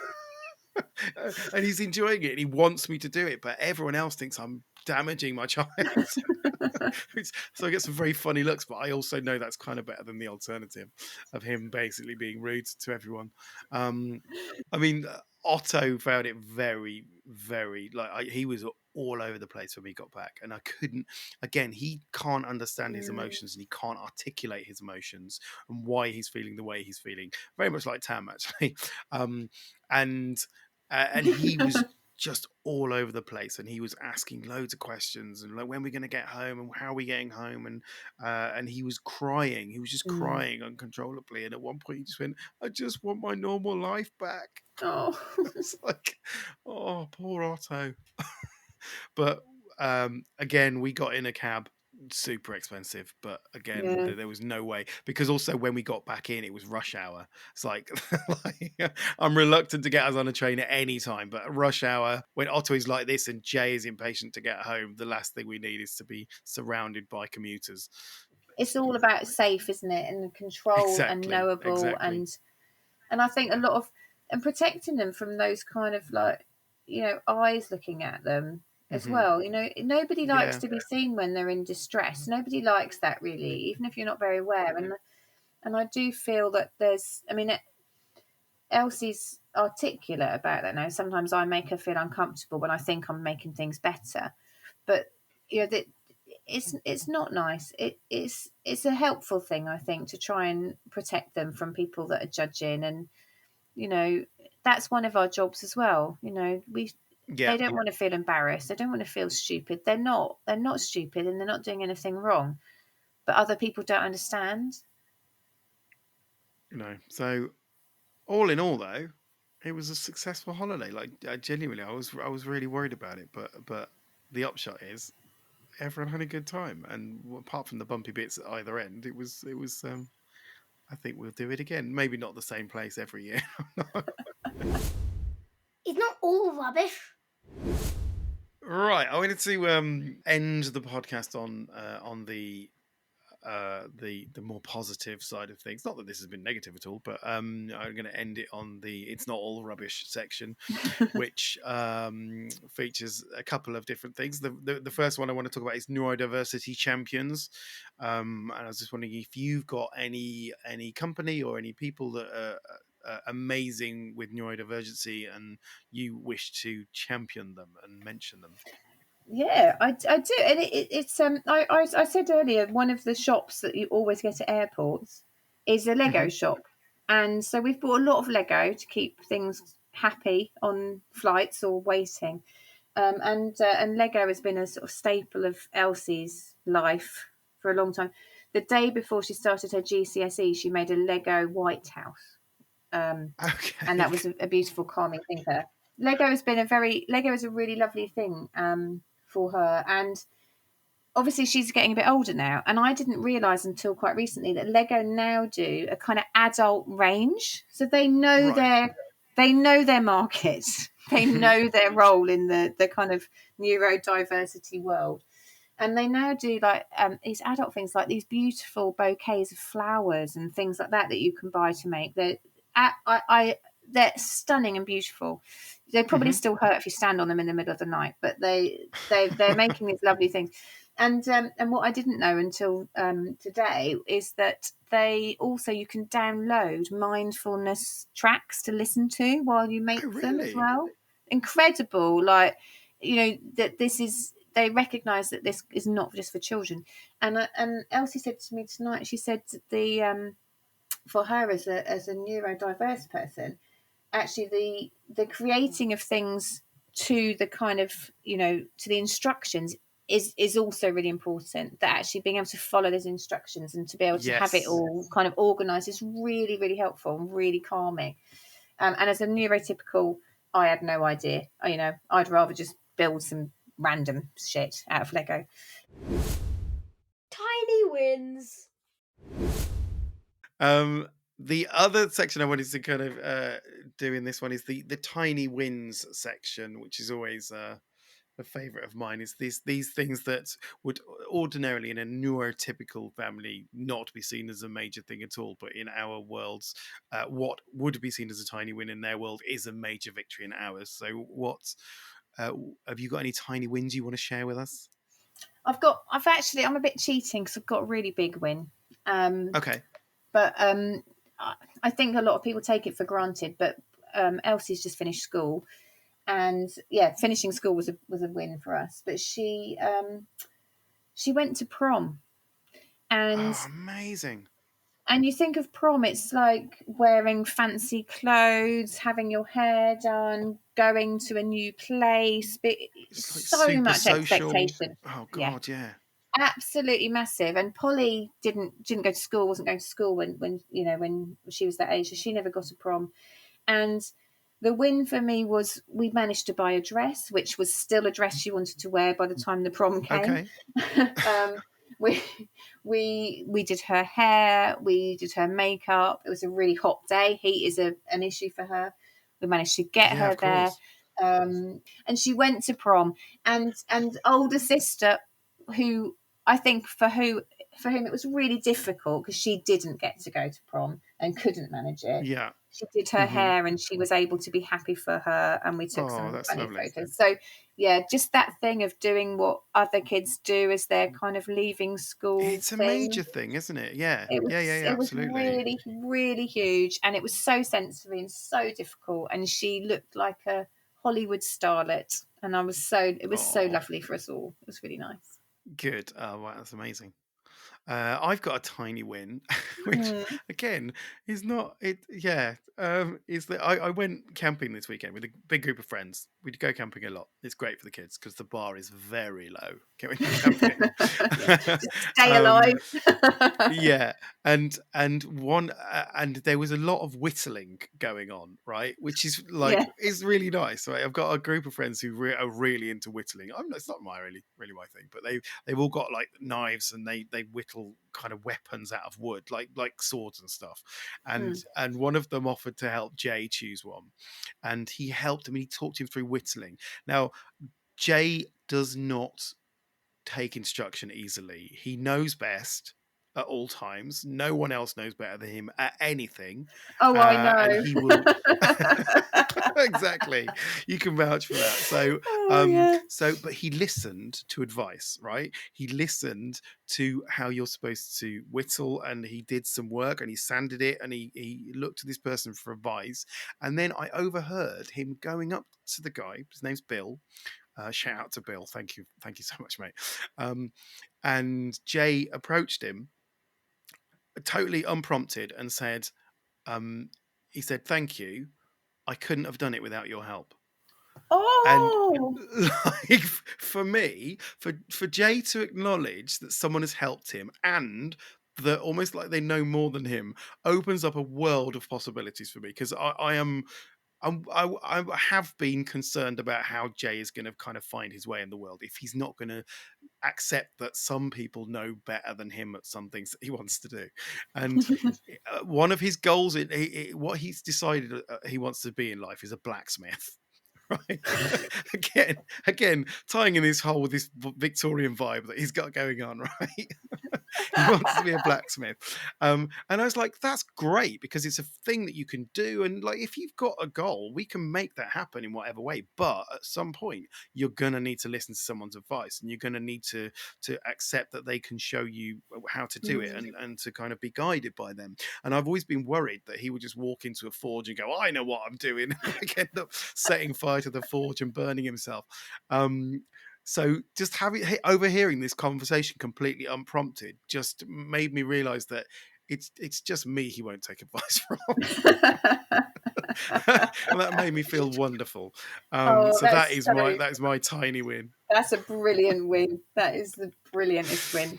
and he's enjoying it and he wants me to do it, but everyone else thinks I'm damaging my child. So I get some very funny looks, but I also know that's kind of better than the alternative of him basically being rude to everyone. um I mean, Otto found it very, very he was all over the place when we got back, and I couldn't. Again, he can't understand his Mm. emotions and he can't articulate his emotions and why he's feeling the way he's feeling. Very much like Tam, actually. And he was. just all over the place, and he was asking loads of questions and like, when we're going to get home and how are we getting home, and he was crying. He was just Mm. crying uncontrollably, and at one point he just went, "I just want my normal life back." Oh, It's like, oh, poor Otto. But again, we got in a cab, super expensive, but again, yeah. there was no way, because also when we got back in, it was rush hour. It's like, like, I'm reluctant to get us on a train at any time, but at rush hour, when Otto is like this and Jay is impatient to get home, the last thing we need is to be surrounded by commuters. It's all about safe, isn't it? And control and Exactly, knowable, exactly. and I think a lot of, and protecting them from those kind of like, eyes looking at them as Hmm. well. Nobody likes Yeah, to be seen when they're in distress. Nobody likes that, really, even if you're not very aware. And I do feel that there's, I mean, Elsie's articulate about that now. Sometimes I make her feel uncomfortable when I think I'm making things better, but that it's not nice. It's a helpful thing, I think, to try and protect them from people that are judging, and you know that's one of our jobs as well. We yeah, They don't want to feel embarrassed. They don't want to feel stupid. They're not stupid, and they're not doing anything wrong. But other people don't understand. So all in all, though, it was a successful holiday. Like, genuinely, I was really worried about it, but the upshot is everyone had a good time, and apart from the bumpy bits at either end, it was. I think we'll do it again. Maybe not the same place every year. It's not all rubbish. Right, I wanted to end the podcast on the more positive side of things. Not that this has been negative at all, but I'm going to end it on the "it's not all rubbish" section, which features a couple of different things. The first one I want to talk about is neurodiversity champions, and I was just wondering if you've got any company or any people that are amazing with neurodivergency and you wish to champion them and mention them. Yeah, I do, and it's I said earlier, one of the shops that you always get at airports is a Lego Hmm. shop, and so we've bought a lot of Lego to keep things happy on flights or waiting, and Lego has been a sort of staple of Elsie's life for a long time. The day before she started her GCSE, she made a Lego White House, and Okay. that was a beautiful, calming thing for her. Lego is a really lovely thing for her, and obviously she's getting a bit older now, and I didn't realize until quite recently that Lego now do a kind of adult range, so Right. they know their market, they know their role in the kind of neurodiversity world, and they now do like these adult things, like these beautiful bouquets of flowers and things like that you can buy to make. They're stunning and beautiful. They probably Hmm. still hurt if you stand on them in the middle of the night, but they're making these lovely things. And what I didn't know until today is that you can download mindfulness tracks to listen to while you Oh, make them as really? well. Incredible, like that this is, they recognise that this is not just for children. And Elsie said to me tonight, she said the for her as a neurodiverse person, actually the creating of things to the kind of to the instructions is also really important. That actually being able to follow those instructions and to be able to have it Yes. all kind of organized is really, really helpful and really calming. And as a neurotypical, I had no idea. I'd rather just build some random shit out of Lego. Tiny wins. Um, the other section I wanted to kind of do in this one is the tiny wins section, which is always a favorite of mine. Is these things that would ordinarily in a neurotypical family not be seen as a major thing at all, but in our worlds, what would be seen as a tiny win in their world is a major victory in ours. So, uh, have you got any tiny wins you want to share with us? I'm a bit cheating because I've got a really big win. Um, Okay. but I think a lot of people take it for granted. But Elsie's just finished school, and yeah, finishing school was a win for us. But she went to prom, and Oh, amazing. And you think of prom, it's like wearing fancy clothes, having your hair done, going to a new place. But It's like so super much social. expectation. Oh Yeah, God, yeah. absolutely massive. And Polly didn't go to school, wasn't going to school when when she was that age, so she never got a prom. And the win for me was we managed to buy a dress, which was still a dress she wanted to wear by the time the prom came. Okay. um, we we did her hair, we did her makeup. It was a really hot day. Heat is an issue for her. We managed to get Yeah, her of there, course. and she went to prom. And older sister, who I think for whom it was really difficult because she didn't get to go to prom and couldn't manage it. Yeah. She did her Hmm. hair and she was able to be happy for her, and we took Oh, some that's funny lovely. photos. So yeah, just that thing of doing what other kids do as they're kind of leaving school It's a thing. major thing, isn't it? Yeah. It Yeah, yeah, was yeah, it was absolutely. really, really huge, and it was so sensory and so difficult. And she looked like a Hollywood starlet, and it was so Oh, lovely for us all. It was really nice. good. Oh, wow, that's amazing. I've got a tiny win, which Mm. again is not it. Yeah, is that I went camping this weekend with a big group of friends. We'd go camping a lot. It's great for the kids because the bar is very low when you're camping. Yeah, just stay alive. um, yeah, and there was a lot of whittling going on, right? Which is Yeah. is really nice, right? I've got a group of friends who are really into whittling. It's not my really my thing, but they've all got like knives and they whittle kind of weapons out of wood, like swords and stuff. And Mm. and one of them offered to help Jay choose one, and he helped him. And he talked him through whittling. Now Jay does not take instruction easily. He knows best at all times. No one else knows better than him at anything. Oh, I And know. he will exactly. You can vouch for that. So Oh, yeah. but he listened to advice, right? He listened to how you're supposed to whittle, and he did some work and he sanded it, and he looked to this person for advice. And then I overheard him going up to the guy, his name's Bill. Shout out to Bill. Thank you so much, mate. And Jay approached him totally unprompted and said, he said, "Thank you. I couldn't have done it without your help." And Oh. like for me, for Jay to acknowledge that someone has helped him and that almost like they know more than him opens up a world of possibilities for me because I am I have been concerned about how Jay is going to kind of find his way in the world if he's not going to accept that some people know better than him at some things that he wants to do. And one of his goals, what he's decided he wants to be in life, is a blacksmith. Right. again, tying in this whole with this Victorian vibe that he's got going on, right? He wants to be a blacksmith. And I was like, that's great because it's a thing that you can do. And like, if you've got a goal, we can make that happen in whatever way. But at some point, you're gonna need to listen to someone's advice, and you're gonna need to accept that they can show you how to do it, Mm. and to kind of be guided by them. And I've always been worried that he would just walk into a forge and go, "I know what I'm doing," and like end up setting fire to the forge and burning himself. So just overhearing this conversation completely unprompted just made me realize that it's just me he won't take advice from. And that made me feel wonderful. Oh, So that is my tiny win. that's a brilliant win. That is the brilliantest win.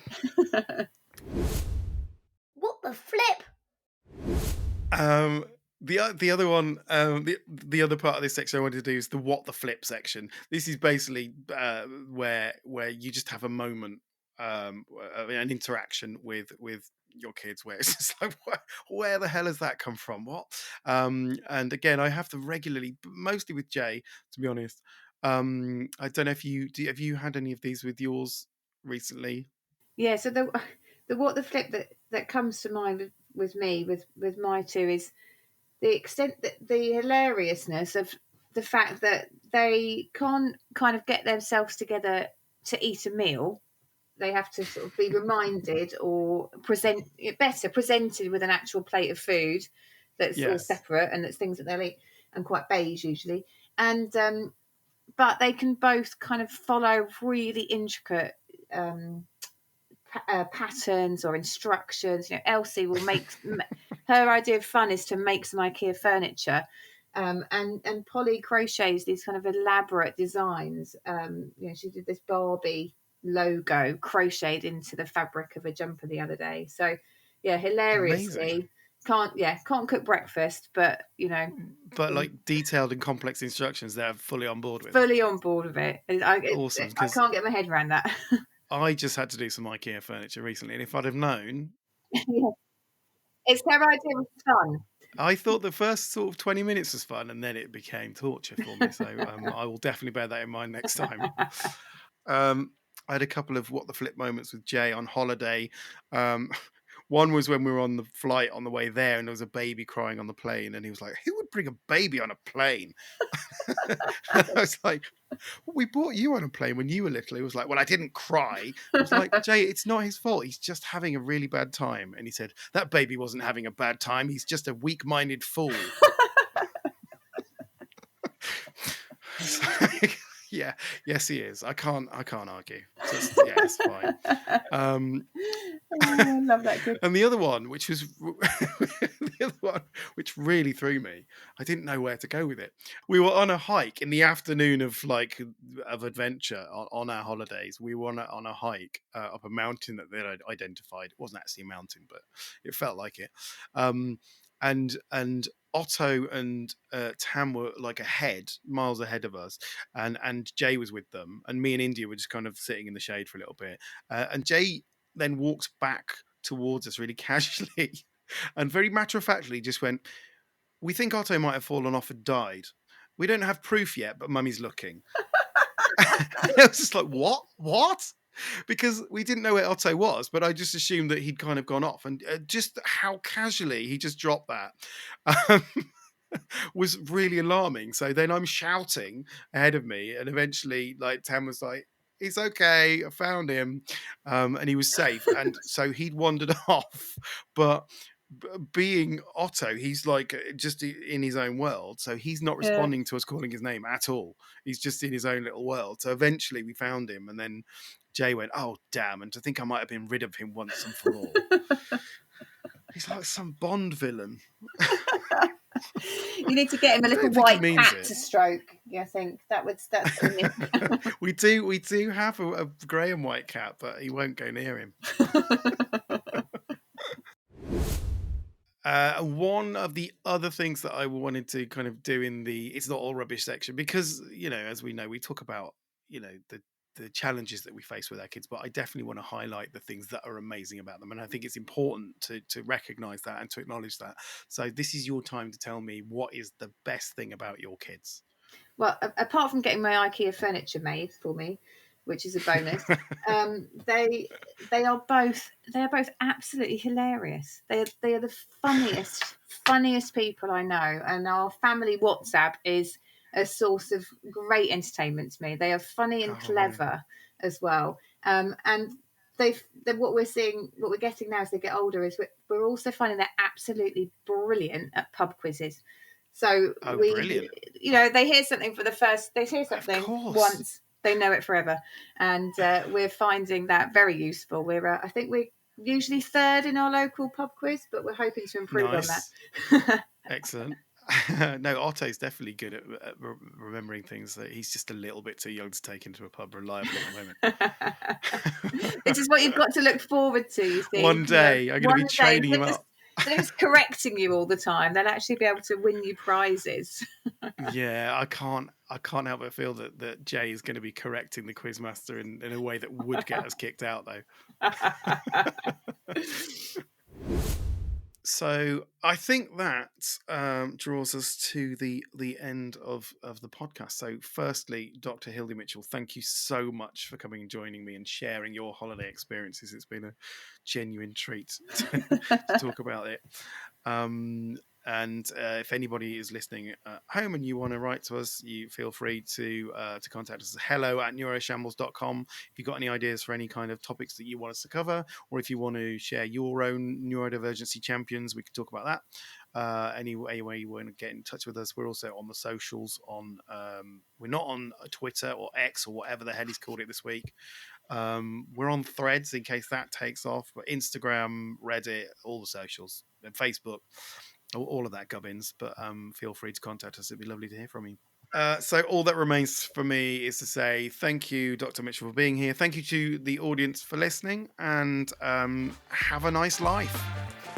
What the flip? Um, the other one, the other part of this section I wanted to do is the what the flip section. This is basically where you just have a moment, an interaction with your kids where it's just like, where the hell has that come from? What? And again, I have to regularly, mostly with Jay, to be honest. I don't know if have you had any of these with yours recently? Yeah, so the what the flip that comes to mind with me with my two is the extent that the hilariousness of the fact that they can't kind of get themselves together to eat a meal. They have to sort of be reminded or presented with an actual plate of food that's all Yes. separate and that's things that they'll eat, and quite beige usually. And but they can both kind of follow really intricate patterns or instructions. Elsie will make her idea of fun is to make some IKEA furniture. And Polly crochets these kind of elaborate designs. She did this Barbie logo crocheted into the fabric of a jumper the other day. So Amazing. hilariously can't cook breakfast, but But like detailed and complex instructions, they're fully on board with. it. Awesome, I can't get my head around that. I just had to do some IKEA furniture recently, and if I'd have known, It's her idea of fun. I thought the first sort of 20 minutes was fun, and then it became torture for me. So I will definitely bear that in mind next time. I had a couple of what the flip moments with Jay on holiday. One was when we were on the flight on the way there, and there was a baby crying on the plane, and he was like, "Who would bring a baby on a plane?" I was like, well, "We brought you on a plane when you were little." He was like, "Well, I didn't cry." I was like, "Jay, it's not his fault. He's just having a really bad time." And he said, "That baby wasn't having a bad time. He's just a weak-minded fool." So, yeah, yes, he is. I can't argue. It's fine. I love that kid. And the other one, which was which really threw me, I didn't know where to go with it. We were on a hike in the afternoon of adventure on our holidays. We were on a hike up a mountain that they'd identified. It wasn't actually a mountain, but it felt like it. And Otto and Tam were like miles ahead of us, and Jay was with them, and me and India were just kind of sitting in the shade for a little bit. And Jay then walked back towards us really casually and very matter-of-factly just went, "We think Otto might have fallen off and died. We don't have proof yet, but Mummy's looking." I was just like, what? Because we didn't know where Otto was, but I just assumed that he'd kind of gone off, and just how casually he just dropped that was really alarming. So then I'm shouting ahead of me, and eventually Tam was like, "It's okay, I found him," and he was safe. And so he'd wandered off, but being Otto, he's just in his own world, so he's not responding to us calling his name at all. He's just in his own little world. So eventually we found him, and then Jay went, "Oh damn, and to think I might have been rid of him once and for all." He's like some Bond villain. You need to get him a little white cat to stroke. Yeah, I think that's we do have a grey and white cat, but he won't go near him. One of the other things that I wanted to kind of do in the "It's Not All Rubbish" section, because as we know, we talk about the challenges that we face with our kids, but I definitely want to highlight the things that are amazing about them, and I think it's important to recognize that and to acknowledge that. So this is your time to tell me, what is the best thing about your kids? Well, apart from getting my IKEA furniture made for me, which is a bonus, they are both absolutely hilarious. They are the funniest people I know, and our family WhatsApp is a source of great entertainment to me. They are funny and clever as well. And what we're getting now as they get older is we're also finding they're absolutely brilliant at pub quizzes. So brilliant. They hear something once, they know it forever, and we're finding that very useful. I think we're usually third in our local pub quiz, but we're hoping to improve on that. Excellent. No, Otto's definitely good at remembering things. That he's just a little bit too young to take into a pub reliably at the moment. This is what you've got to look forward to, you see. One day I'm going to be training him up. They're just correcting you all the time. They'll actually be able to win you prizes. Yeah, I can't help but feel that Jay is going to be correcting the quizmaster in a way that would get us kicked out, though. So I think that draws us to the end of the podcast. So firstly, Dr. Hildi Mitchell, thank you so much for coming and joining me and sharing your holiday experiences. It's been a genuine treat to talk about it. And if anybody is listening at home and you want to write to us, you feel free to contact us at hello@neuroshambles.com. If you've got any ideas for any kind of topics that you want us to cover, or if you want to share your own neurodivergency champions, we can talk about that. Any way you want to get in touch with us, we're also on the socials. We're not on Twitter or X or whatever the hell he's called it this week. We're on Threads in case that takes off, but Instagram, Reddit, all the socials, and Facebook, all of that gubbins. But feel free to contact us. It'd be lovely to hear from you. So all that remains for me is to say thank you, Dr. Mitchell, for being here. Thank you to the audience for listening, and have a nice life.